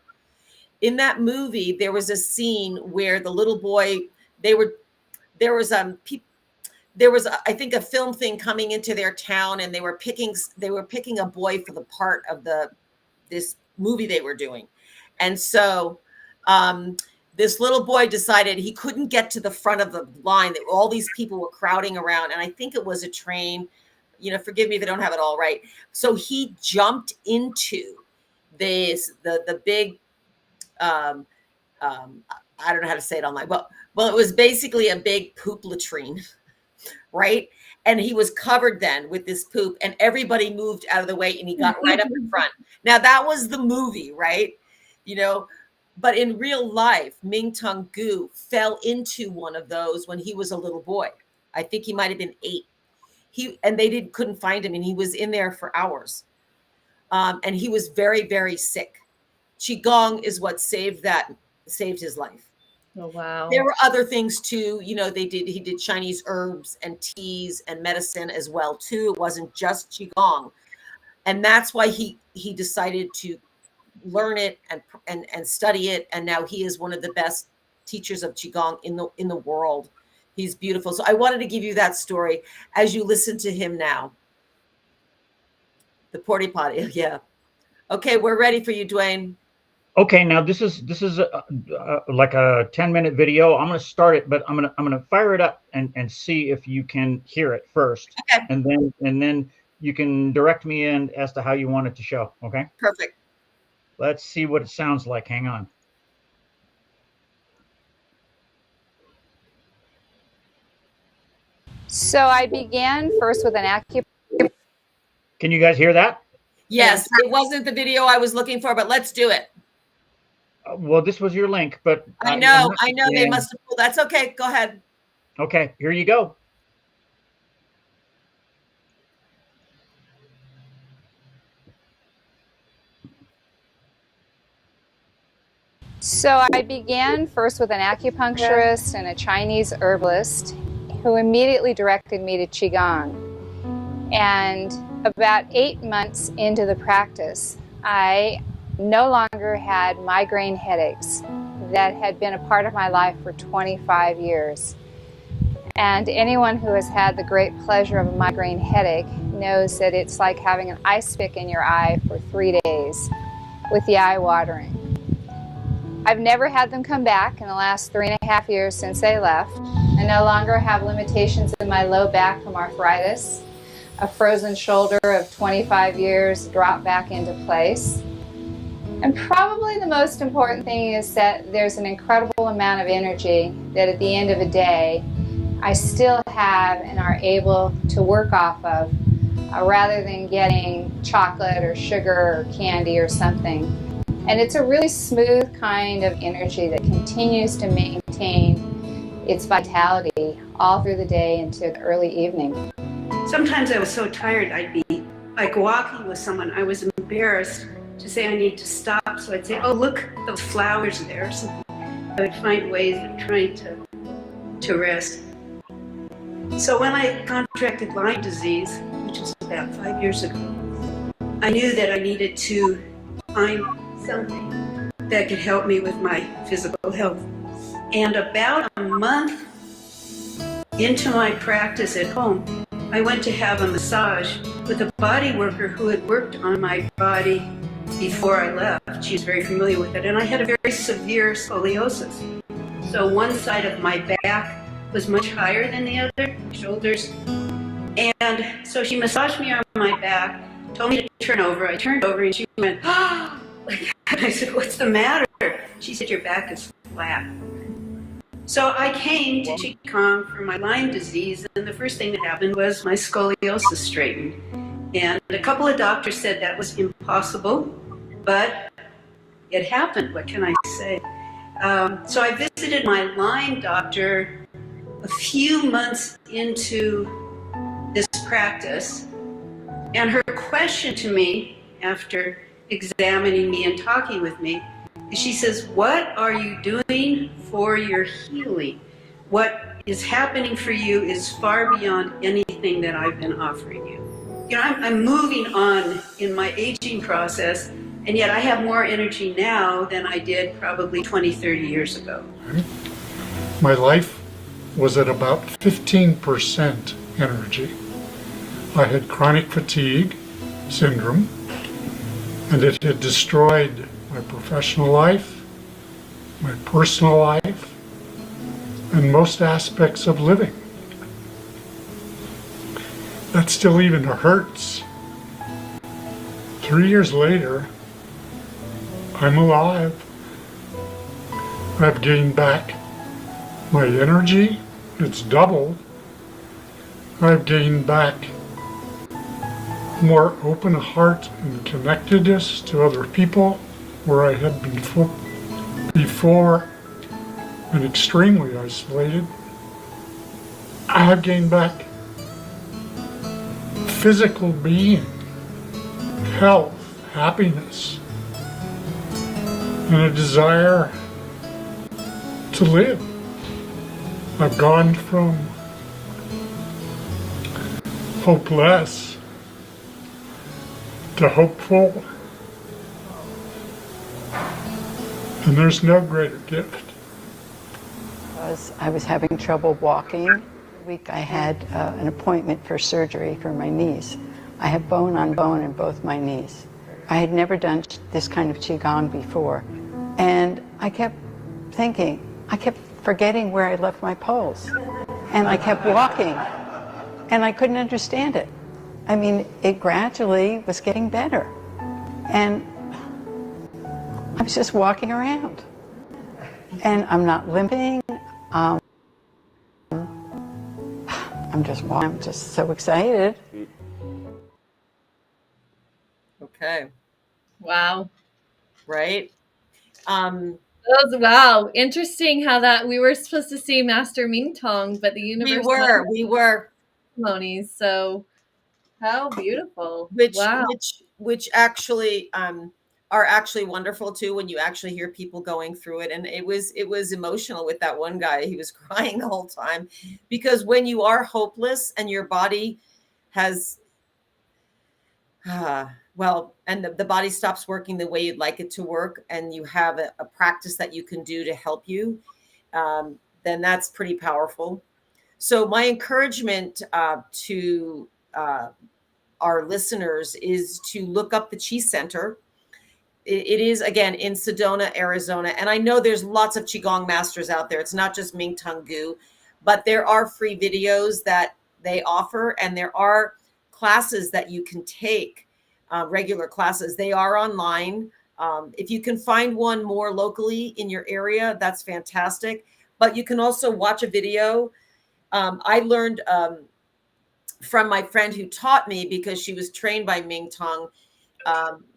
In that movie, there was a scene where the little boy, there was I think a film thing coming into their town, and they were picking a boy for the part of this movie they were doing. And so this little boy decided he couldn't get to the front of the line, that all these people were crowding around, and I think it was a train. Forgive me if I don't have it all right. So he jumped into the big I don't know how to say it online. Well, it was basically a big poop latrine, right? And he was covered then with this poop, and everybody moved out of the way, and he got right up in front. Now that was the movie, right? But in real life, Ming Tong Gu fell into one of those when he was a little boy. I think he might have been 8. They couldn't find him, and he was in there for hours. And he was very, very sick. Qigong is what saved his life. Oh, wow. There were other things too. He did Chinese herbs and teas and medicine as well too. It wasn't just Qigong. And that's why he decided to learn it and study it. And now he is one of the best teachers of Qigong in the world. He's beautiful. So I wanted to give you that story as you listen to him now. The porta potty. Yeah. Okay. We're ready for you, Dwayne. Okay, now this is like a 10-minute video. I'm going to start it, but I'm going to fire it up and see if you can hear it first. Okay. And then you can direct me in as to how you want it to show. Okay. Perfect. Let's see what it sounds like. Hang on. So I began first with an acupuncture. Can you guys hear that? Yes, it wasn't the video I was looking for, but let's do it. Well, this was your link, but I know they must have pulled. That's okay. Go ahead. Okay, here you go. So I began first with an acupuncturist and a Chinese herbalist who immediately directed me to Qigong. And about 8 months into the practice, I no longer had migraine headaches that had been a part of my life for 25 years. And anyone who has had the great pleasure of a migraine headache knows that it's like having an ice pick in your eye for 3 days with the eye watering. I've never had them come back in the last 3.5 years since they left. I no longer have limitations in my low back from arthritis. A frozen shoulder of 25 years dropped back into place. And probably the most important thing is that there's an incredible amount of energy that at the end of a day, I still have and are able to work off of rather than getting chocolate or sugar or candy or something. And it's a really smooth kind of energy that continues to maintain its vitality all through the day into early evening. Sometimes I was so tired I'd be like walking with someone. I was embarrassed to say I need to stop, so I'd say, oh, look, those flowers there. So I would find ways of trying to rest. So when I contracted Lyme disease, which was about 5 years ago, I knew that I needed to find something that could help me with my physical health. And about a month into my practice at home, I went to have a massage with a body worker who had worked on my body before I left. She was very familiar with it, and I had a very severe scoliosis. So one side of my back was much higher than the other, shoulders. And so she massaged me on my back, told me to turn over. I turned over and she went, "Ah!" I said, "What's the matter?" She said, "Your back is flat." So I came to Qigong for my Lyme disease, and the first thing that happened was my scoliosis straightened. And a couple of doctors said that was impossible, but it happened. What can I say? So I visited my Lyme doctor a few months into this practice, and her question to me after examining me and talking with me, she says, "What are you doing for your healing? What is happening for you is far beyond anything that I've been offering you." You know, I'm moving on in my aging process, and yet I have more energy now than I did probably 20, 30 years ago. My life was at about 15% energy. I had chronic fatigue syndrome, and it had destroyed my professional life, my personal life, and most aspects of living. That still even hurts. 3 years later, I'm alive. I've gained back my energy, it's doubled. I've gained back more open heart and connectedness to other people where I had been before and extremely isolated. I have gained back physical being, health, happiness, and a desire to live. I've gone from hopeless to hopeful, and there's no greater gift. I was having trouble walking. The week I had an appointment for surgery for my knees. I have bone on bone in both my knees. I had never done this kind of Qigong before, and I kept thinking, I kept forgetting where I left my poles, and I kept walking, and I couldn't understand it. I mean, it gradually was getting better, and I was just walking around, and I'm not limping. I'm just so excited. Okay. Wow. Right. Wow. Interesting how that we were supposed to see Master Ming Tong, but the universe We were. testimonies. So how beautiful. Which Wow. which actually are actually wonderful too when you actually hear people going through it. And it was emotional with that one guy. He was crying the whole time because when you are hopeless and your body has and the body stops working the way you'd like it to work, and you have a practice that you can do to help you, then that's pretty powerful. So my encouragement to our listeners is to look up the Chi Center. It is, again, in Sedona, Arizona. And I know there's lots of Qigong masters out there. It's not just Ming Tong Gu, but there are free videos that they offer, and there are classes that you can take, regular classes. They are online. If you can find one more locally in your area, that's fantastic. But you can also watch a video. I learned from my friend who taught me, because she was trained by Ming Tong,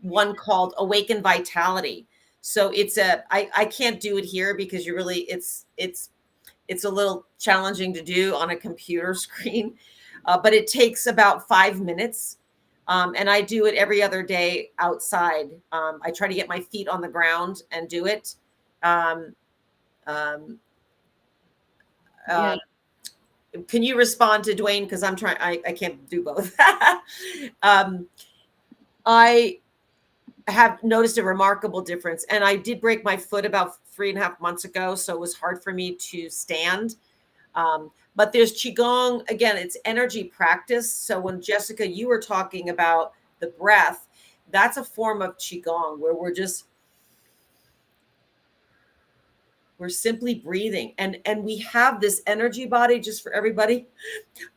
one called Awaken Vitality. So I can't do it here because it's a little challenging to do on a computer screen, but it takes about 5 minutes. And I do it every other day outside. I try to get my feet on the ground and do it. Yeah. Can you respond to Dwayne? Because I can't do both. I have noticed a remarkable difference, and I did break my foot about 3.5 months ago, so it was hard for me to stand. But there's Qigong, again, it's energy practice. So when Jessica, you were talking about the breath, that's a form of Qigong where we're just We're simply breathing. And we have this energy body, just for everybody.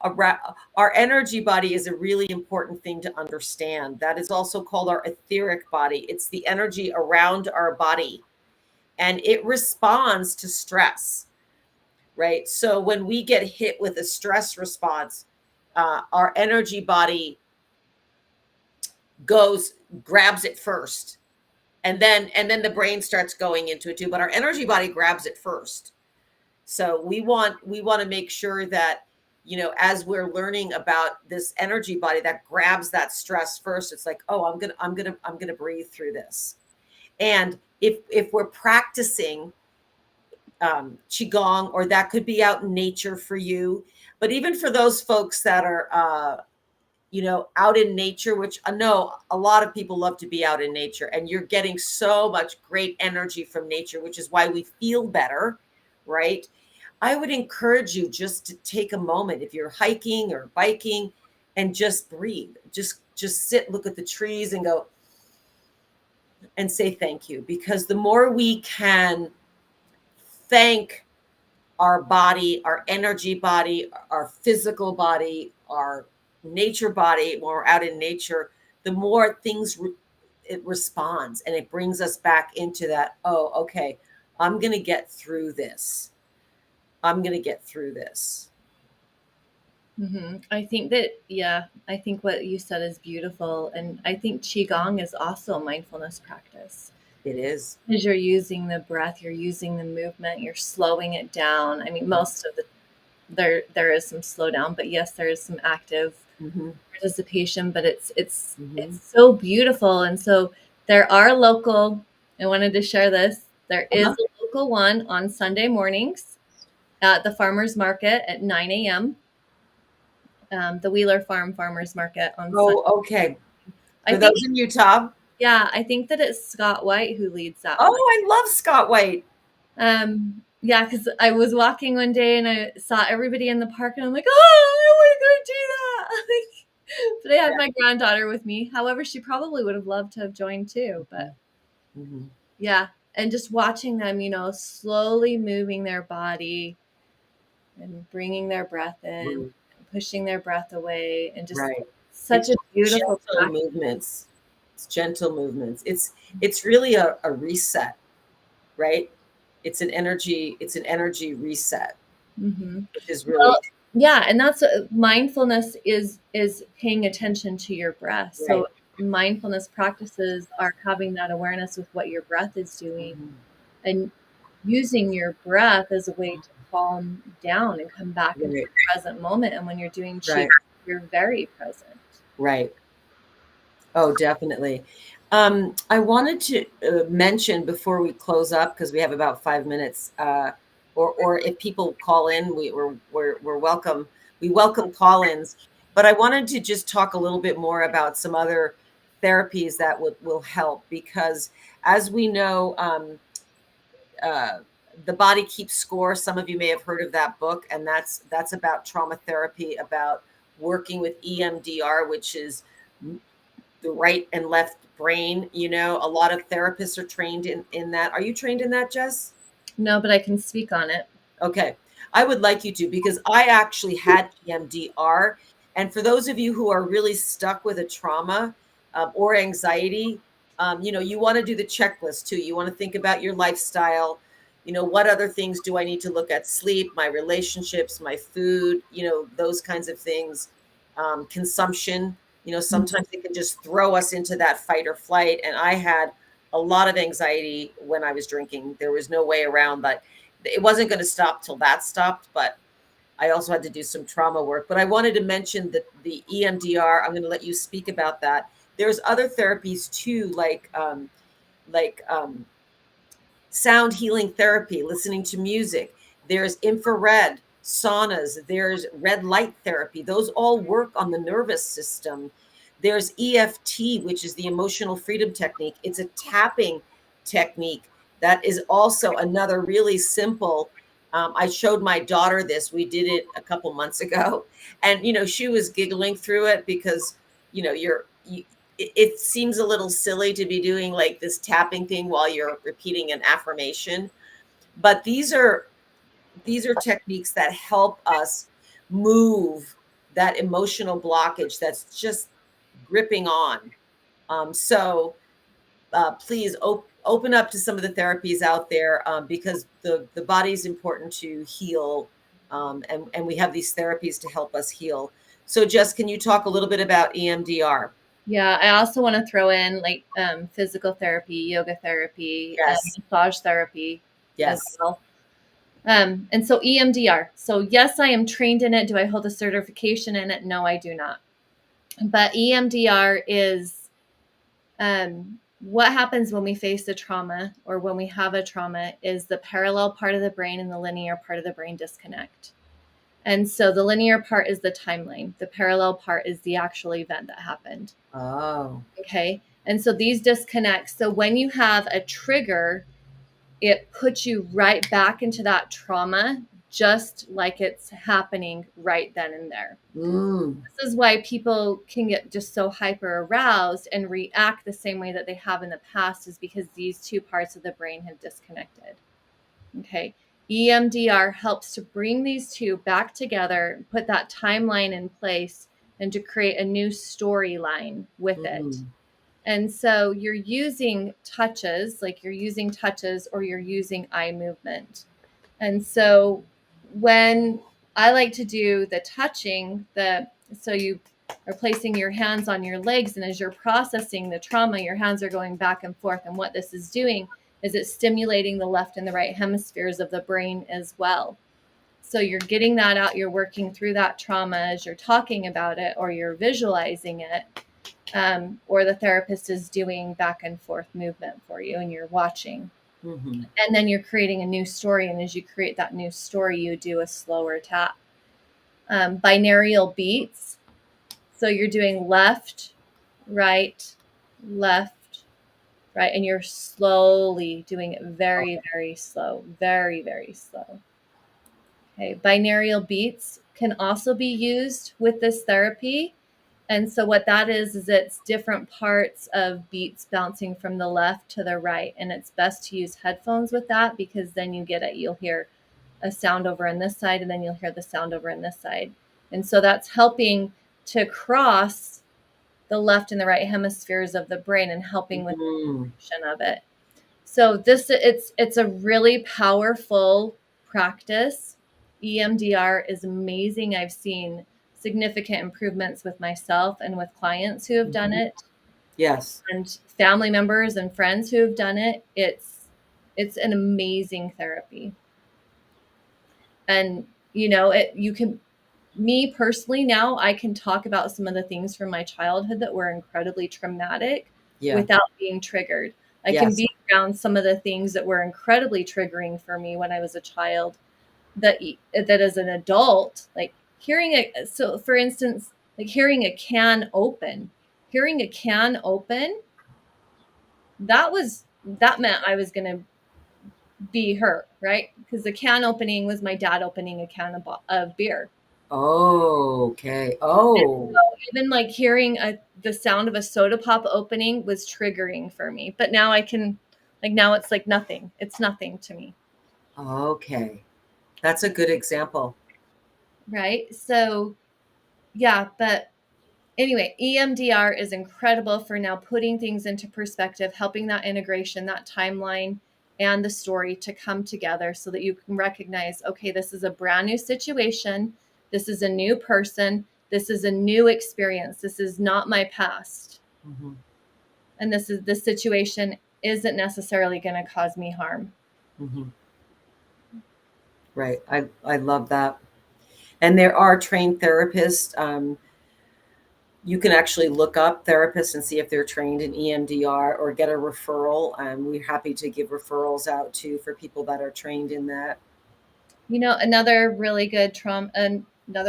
Our energy body is a really important thing to understand. That is also called our etheric body. It's the energy around our body, and it responds to stress, right? So when we get hit with a stress response, our energy body grabs it first, and then the brain starts going into it too, but our energy body grabs it first. So we want to make sure that, as we're learning about this energy body that grabs that stress first, it's like, oh, I'm gonna breathe through this. And if we're practicing qigong, or that could be out in nature for you, but even for those folks that are out in nature, which I know a lot of people love to be out in nature, and you're getting so much great energy from nature, which is why we feel better, right? I would encourage you just to take a moment, if you're hiking or biking, and just breathe. Just sit, look at the trees, and go and say thank you. Because the more we can thank our body, our energy body, our physical body, our nature body, when we're out in nature, the more things it responds, and it brings us back into that, oh, okay, I'm going to get through this. I'm going to get through this. I think that, I think what you said is beautiful. And I think Qigong is also a mindfulness practice. It is. Because you're using the breath, you're using the movement, you're slowing it down. I mean, most of there is some slowdown, but yes, there is some active participation, but it's so beautiful. And so there are local, I wanted to share this. There is a local one on Sunday mornings at the farmers market at 9 a.m. The Wheeler Farmers Market on Sunday. Okay. For those in Utah. Yeah, I think that it's Scott White who leads that. Oh, I love Scott White. Yeah, because I was walking one day and I saw everybody in the park, and I'm like, oh, I want to go do that. But I had my granddaughter with me. However, she probably would have loved to have joined too. But yeah, and just watching them, slowly moving their body and bringing their breath in, pushing their breath away, and just such a beautiful gentle movements. It's gentle movements. It's really a reset, right? It's an energy reset, which is really and that's mindfulness is paying attention to your breath. So mindfulness practices are having that awareness with what your breath is doing, and using your breath as a way to calm down and come back into the present moment. And when you're doing qigong, you're very present. Right. Oh, definitely. I wanted to mention before we close up, because we have about 5 minutes, or if people call in, we're welcome. We welcome call-ins, but I wanted to just talk a little bit more about some other therapies that will help, because as we know, The Body Keeps Score. Some of you may have heard of that book, and that's about trauma therapy, about working with EMDR, which is the right and left brain. A lot of therapists are trained in that. Are you trained in that, Jess? No, but I can speak on it. Okay. I would like you to, because I actually had EMDR. And for those of you who are really stuck with a trauma or anxiety, you want to do the checklist too. You want to think about your lifestyle. What other things do I need to look at? Sleep, my relationships, my food, those kinds of things. Consumption. Sometimes it can just throw us into that fight or flight. And I had a lot of anxiety when I was drinking. There was no way around that. It wasn't going to stop till that stopped, but I also had to do some trauma work. But I wanted to mention that the EMDR, I'm going to let you speak about that. There's other therapies too, like sound healing therapy, listening to music. There's infrared saunas, there's red light therapy. Those all work on the nervous system. There's EFT, which is the emotional freedom technique. It's a tapping technique that is also another really simple. I showed my daughter this. We did it a couple months ago, and she was giggling through it, because it seems a little silly to be doing like this tapping thing while you're repeating an affirmation. but these are techniques that help us move that emotional blockage that's just gripping on. So please open up to some of the therapies out there, because the body is important to heal, and we have these therapies to help us heal. So Jess, can you talk a little bit about EMDR? Yeah, I also want to throw in like physical therapy, yoga therapy, Yes. massage therapy as Yes. well. And so EMDR. So yes, I am trained in it. Do I hold a certification in it? No, I do not. But EMDR is what happens when we face a trauma or when we have a trauma is the parallel part of the brain and the linear part of the brain disconnect. And so the linear part is the timeline. The parallel part is the actual event that happened. Oh. Okay. And so these disconnects. So when you have a trigger, it puts you right back into that trauma, just like it's happening right then and there. This is why people can get just so hyper aroused and react the same way that they have in the past, is because these two parts of the brain have disconnected. Okay. EMDR helps to bring these two back together, put that timeline in place, and to create a new storyline with it. And so you're using touches, or you're using eye movement. And so when I like to do the touching, so you are placing your hands on your legs, and as you're processing the trauma, your hands are going back and forth. And what this is doing is it's stimulating the left and the right hemispheres of the brain as well. So you're getting that out, you're working through that trauma as you're talking about it, or you're visualizing it. Or the therapist is doing back and forth movement for you and you're watching. And then you're creating a new story. And as you create that new story, you do a slower tap. Binaural beats. So you're doing left, right, and you're slowly doing it very, very slow, very, very slow. Okay. Binaural beats can also be used with this therapy. And so what that is it's different parts of beats bouncing from the left to the right. And it's best to use headphones with that, because then you'll hear a sound over on this side, and then you'll hear the sound over on this side. And so that's helping to cross the left and the right hemispheres of the brain and helping with the function of it. So it's a really powerful practice. EMDR is amazing. I've seen significant improvements with myself and with clients who have done it. Yes. And family members and friends who have done it. It's an amazing therapy. And me personally, now I can talk about some of the things from my childhood that were incredibly traumatic without being triggered. I can be around some of the things that were incredibly triggering for me when I was a child, that as an adult, like for instance, like hearing a can open, that meant I was going to be hurt, right? Because the can opening was my dad opening a can of beer. Oh, okay. Oh. So even like hearing the sound of a soda pop opening was triggering for me. But now now it's like nothing. It's nothing to me. Okay. That's a good example. Right? So, yeah, but anyway, EMDR is incredible for now putting things into perspective, helping that integration, that timeline, and the story to come together so that you can recognize, okay, this is a brand new situation. This is a new person. This is a new experience. This is not my past. And this situation isn't necessarily going to cause me harm. Right. I love that. And there are trained therapists. You can actually look up therapists and see if they're trained in EMDR, or get a referral. We're happy to give referrals out too for people that are trained in that. Another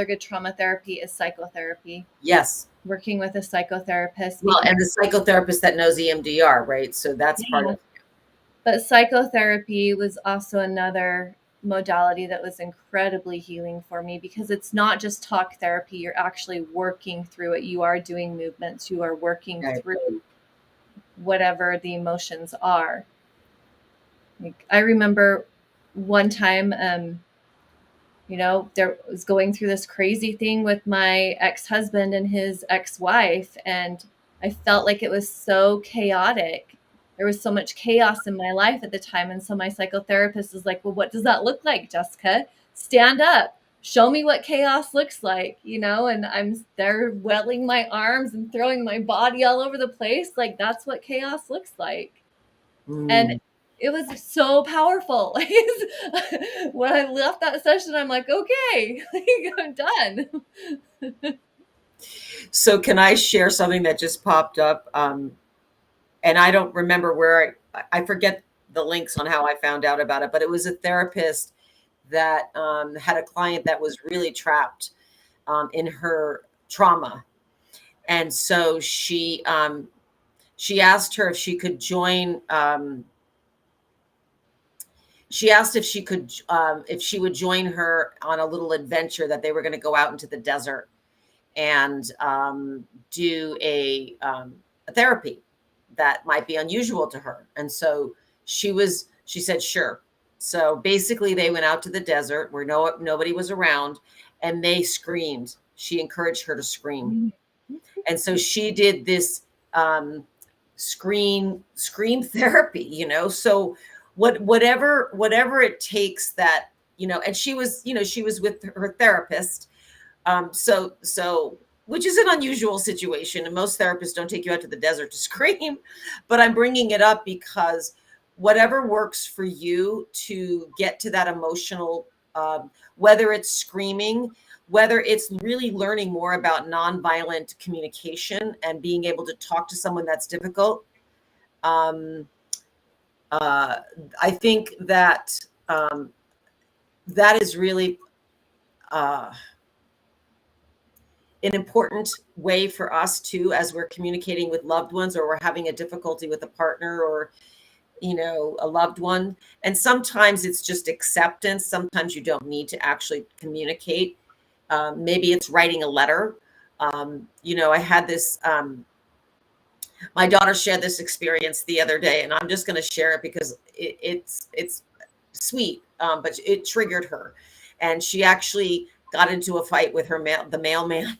good trauma therapy is psychotherapy. Yes. Working with a psychotherapist. Well, and the psychotherapist that knows EMDR, right? So that's part of it. But psychotherapy was also another modality that was incredibly healing for me, because it's not just talk therapy. You're actually working through it. You are doing movements. You are working through whatever the emotions are. Like, I remember one time, there was going through this crazy thing with my ex-husband and his ex-wife, and I felt like it was so chaotic. There was so much chaos in my life at the time. And so my psychotherapist was like, well, what does that look like, Jessica? Stand up. Show me what chaos looks like, and I'm there welling my arms and throwing my body all over the place. Like, that's what chaos looks like. And it was so powerful. When I left that session, I'm like, okay, I'm done. So can I share something that just popped up? And I don't remember where I forget the links on how I found out about it, but it was a therapist that had a client that was really trapped in her trauma. And so she asked her if she could join. She asked if she would join her on a little adventure that they were going to go out into the desert and do a therapy that might be unusual to her. And so she said, sure. So basically they went out to the desert where nobody was around, and they screamed. She encouraged her to scream. And so she did this scream therapy, so whatever it takes that, and she was with her therapist. So which is an unusual situation, and most therapists don't take you out to the desert to scream, but I'm bringing it up because whatever works for you to get to that emotional, whether it's screaming, whether it's really learning more about nonviolent communication and being able to talk to someone that's difficult. I think that that is really an important way for us too, as we're communicating with loved ones, or we're having a difficulty with a partner, or a loved one. And sometimes it's just acceptance. Sometimes you don't need to actually communicate. Maybe it's writing a letter. I had this, my daughter shared this experience the other day, and I'm just going to share it because it's sweet, but it triggered her. And she actually got into a fight with the mailman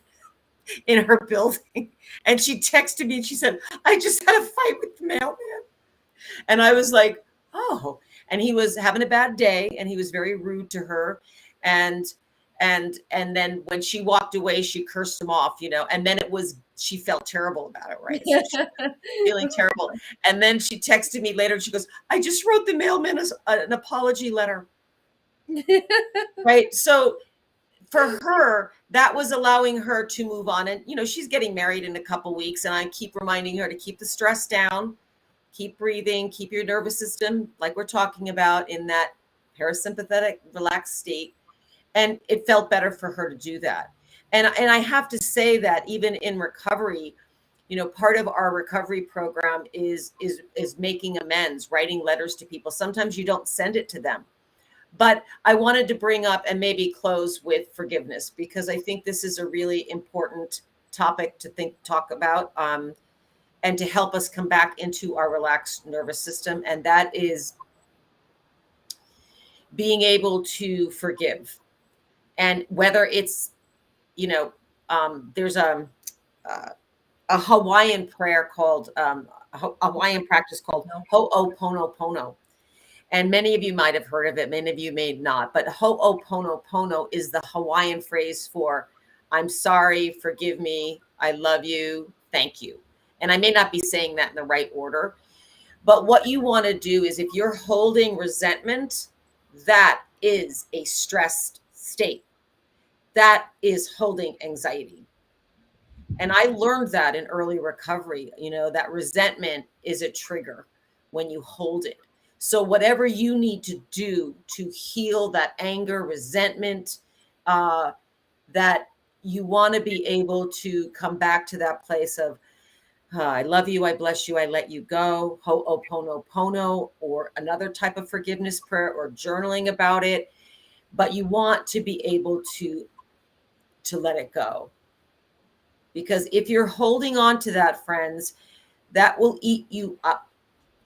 in her building. And she texted me and she said, I just had a fight with the mailman. And I was like, oh, and he was having a bad day and he was very rude to her. And then when she walked away, she cursed him off, and then she felt terrible about it. Right. So she was feeling terrible. And then she texted me later and she goes, I just wrote the mailman an apology letter. Right. So for her, that was allowing her to move on. And, she's getting married in a couple weeks, and I keep reminding her to keep the stress down, keep breathing, keep your nervous system, like we're talking about, in that parasympathetic, relaxed state. And it felt better for her to do that. And I have to say that even in recovery, part of our recovery program is making amends, writing letters to people. Sometimes you don't send it to them. But I wanted to bring up and maybe close with forgiveness, because I think this is a really important topic to talk about, and to help us come back into our relaxed nervous system. And that is being able to forgive. And whether it's, there's a Hawaiian prayer called, a Hawaiian practice called Ho'oponopono. And many of you might have heard of it. Many of you may not. But Ho'oponopono is the Hawaiian phrase for I'm sorry, forgive me, I love you, thank you. And I may not be saying that in the right order. But what you want to do is, if you're holding resentment, that is a stressed state. That is holding anxiety. And I learned that in early recovery, that resentment is a trigger when you hold it. So whatever you need to do to heal that anger, resentment, that you want to be able to come back to that place of, I love you, I bless you, I let you go, Ho'oponopono, or another type of forgiveness prayer, or journaling about it. But you want to be able to let it go. Because if you're holding on to that, friends, that will eat you up.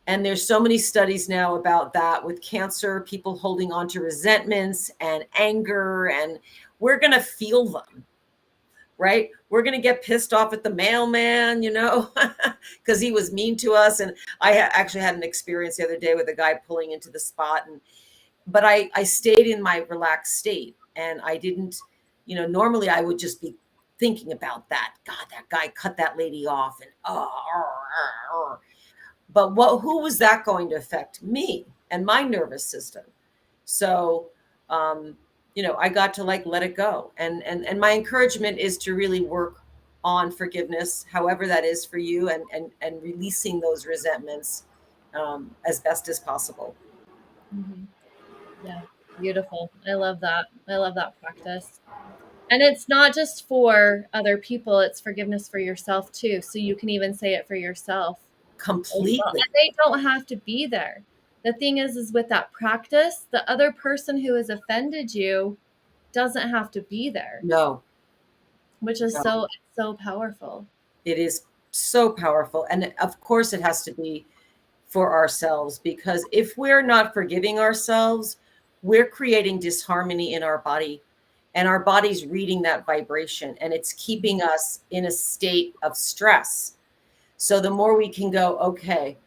And there's so many studies now about that with cancer, people holding on to resentments and anger, and we're going to feel them, right? We're going to get pissed off at the mailman, because he was mean to us. And I actually had an experience the other day with a guy pulling into the spot, but I stayed in my relaxed state, and I didn't, normally I would just be thinking about that. God, that guy cut that lady off, and but who was that going to affect? Me and my nervous system. So, I got to like let it go. And my encouragement is to really work on forgiveness, however that is for you, and releasing those resentments as best as possible. Mm-hmm. Yeah, beautiful. I love that. I love that practice. And it's not just for other people, it's forgiveness for yourself too. So you can even say it for yourself as well. Completely. And they don't have to be there. The thing is with that practice, the other person who has offended you doesn't have to be there, No, which is no. so powerful. It is so powerful. And of course, it has to be for ourselves, because if we're not forgiving ourselves, we're creating disharmony in our body, and our body's reading that vibration, and it's keeping us in a state of stress. So the more we can go, okay,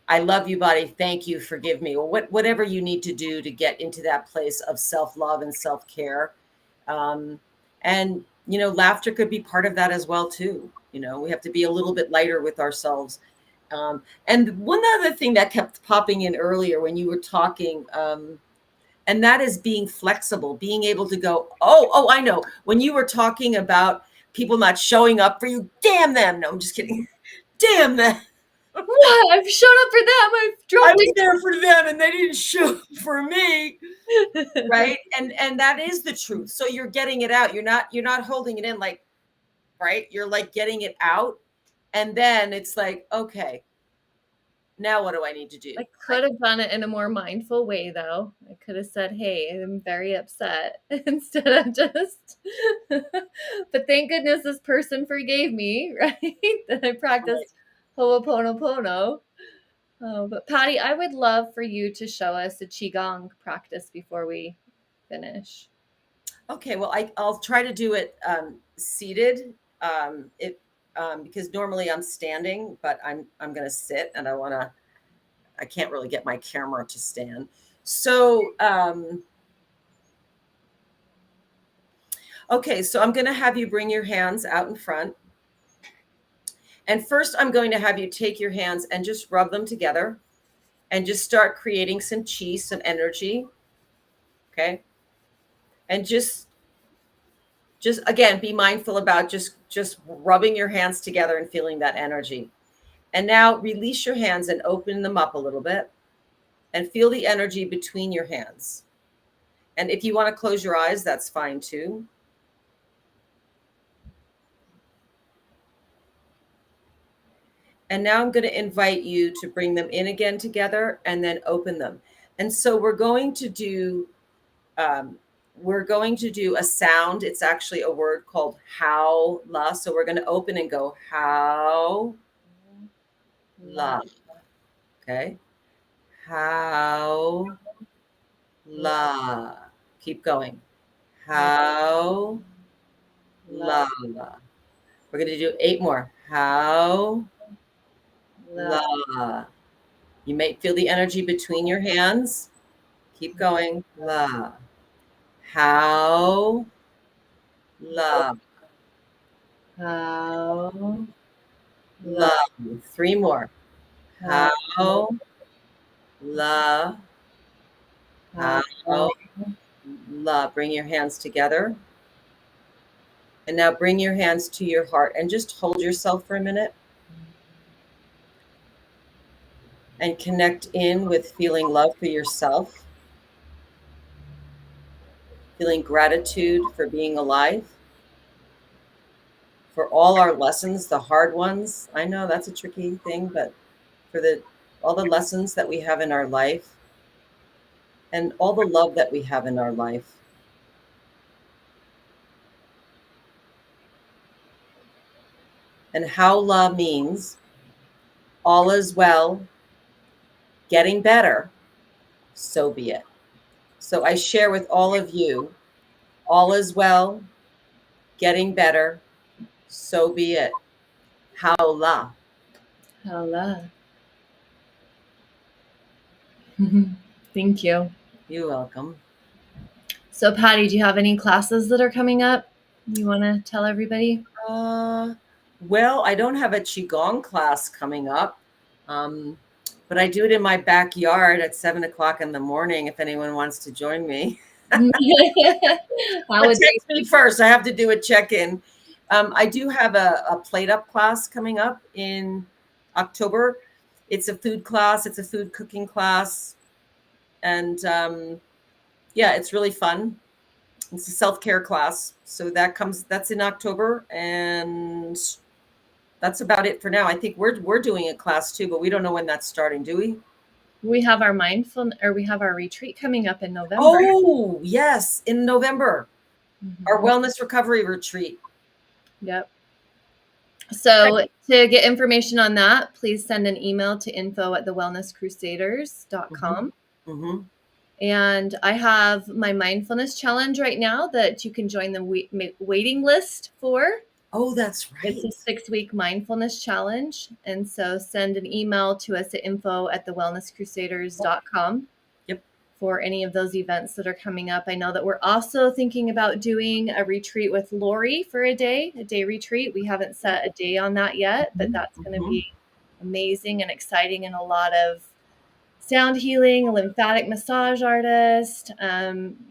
I love you, body. Thank you. Forgive me. Or whatever you need to do to get into that place of self-love and self-care. And, laughter could be part of that as well, too. We have to be a little bit lighter with ourselves. And one other thing that kept popping in earlier when you were talking, and that is being flexible, being able to go, oh, I know. When you were talking about people not showing up for you, damn them. No, I'm just kidding. Damn them. What? I've shown up for them. I've I dropped was there for them and they didn't show up for me. it. Right. And that is the truth. So you're getting it out. You're not holding it in, like, right. You're like getting it out. And then it's like, okay, now what do I need to do? I could have done it in a more mindful way, though. I could have said, hey, I'm very upset instead of just, but thank goodness this person forgave me, right? That I practiced Ho'oponopono. Oh, but Patty, I would love for you to show us a Qigong practice before we finish. Okay, well, I'll try to do it seated. Because normally I'm standing, but I'm going to sit, and I can't really get my camera to stand. So, okay, so I'm going to have you bring your hands out in front. And first, I'm going to have you take your hands and just rub them together and just start creating some chi, some energy. Okay. And just again, be mindful about just rubbing your hands together and feeling that energy. And now release your hands and open them up a little bit and feel the energy between your hands. And if you want to close your eyes, that's fine too. And now I'm going to invite you to bring them in again together and then open them. And so we're going to do a sound. It's actually a word called how la. So we're going to open and go how la. Okay. How la. Keep going. How la la. We're going to do 8 more. How la. You may feel the energy between your hands. Keep going. La. How la. How La. 3 more. How la. How la. Bring your hands together. And now bring your hands to your heart and just hold yourself for a minute. And connect in with feeling love for yourself. Feeling gratitude for being alive. For all our lessons, the hard ones. I know that's a tricky thing, but for all the lessons that we have in our life and all the love that we have in our life. And how la means All is well, getting better, so be it. So I share with all of you, all is well, getting better, so be it. Haola. Hello. Thank you. You're welcome. So, Patty, do you have any classes that are coming up you want to tell everybody? Well, I don't have a Qigong class coming up, but I do it in my backyard at 7 o'clock in the morning if anyone wants to join me. How But would text me first. I have to do a check-in. I do have a plate up class coming up in October. It's a food class. It's a food cooking class. And yeah, it's really fun. It's a self-care class. So that's in October. And that's about it for now. I think we're doing a class too, but we don't know when that's starting, do we? we have we have our retreat coming up in November. Oh, yes, in November. Mhm. Our wellness recovery retreat. Yep. So to get information on that, please send an email to info@thewellnesscrusaders.com. Mm-hmm. And I have my mindfulness challenge right now that you can join the waiting list for. Oh, that's right. It's a 6-week mindfulness challenge. And so send an email to us at info@thewellnesscrusaders.com. Yep. For any of those events that are coming up. I know that we're also thinking about doing a retreat with Lori for a day retreat. We haven't set a day on that yet, but that's going to be amazing and exciting, and a lot of sound healing, a lymphatic massage artist,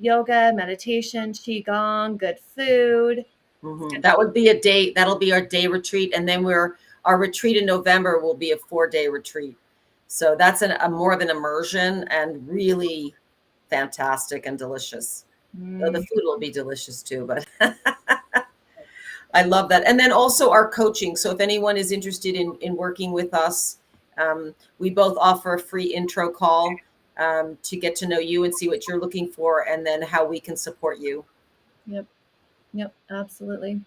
yoga, meditation, qigong, good food. Mm-hmm. That would be a day. That'll be our day retreat, and then our retreat in November will be a 4-day retreat. So that's a more of an immersion and really fantastic and delicious. So the food will be delicious too, but I love that. And then also our coaching. So if anyone is interested in working with us, we both offer a free intro call to get to know you and see what you're looking for, and then how we can support you. Yep, absolutely.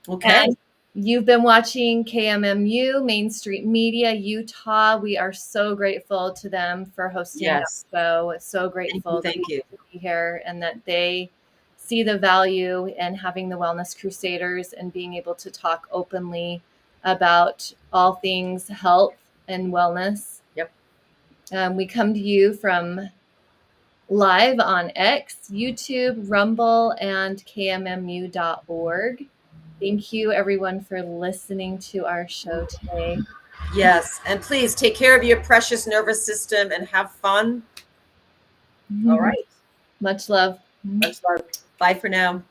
Okay. And you've been watching KMMU, Main Street Media, Utah. We are so grateful to them for hosting us. So grateful Thank you. to be here, and that they see the value in having the Wellness Crusaders and being able to talk openly about all things health and wellness. Yep. We come to you from live on X, YouTube, Rumble, and KMMU.org. Thank you, everyone, for listening to our show today. Yes. And please take care of your precious nervous system and have fun. All right. Much love. Much love. Bye for now.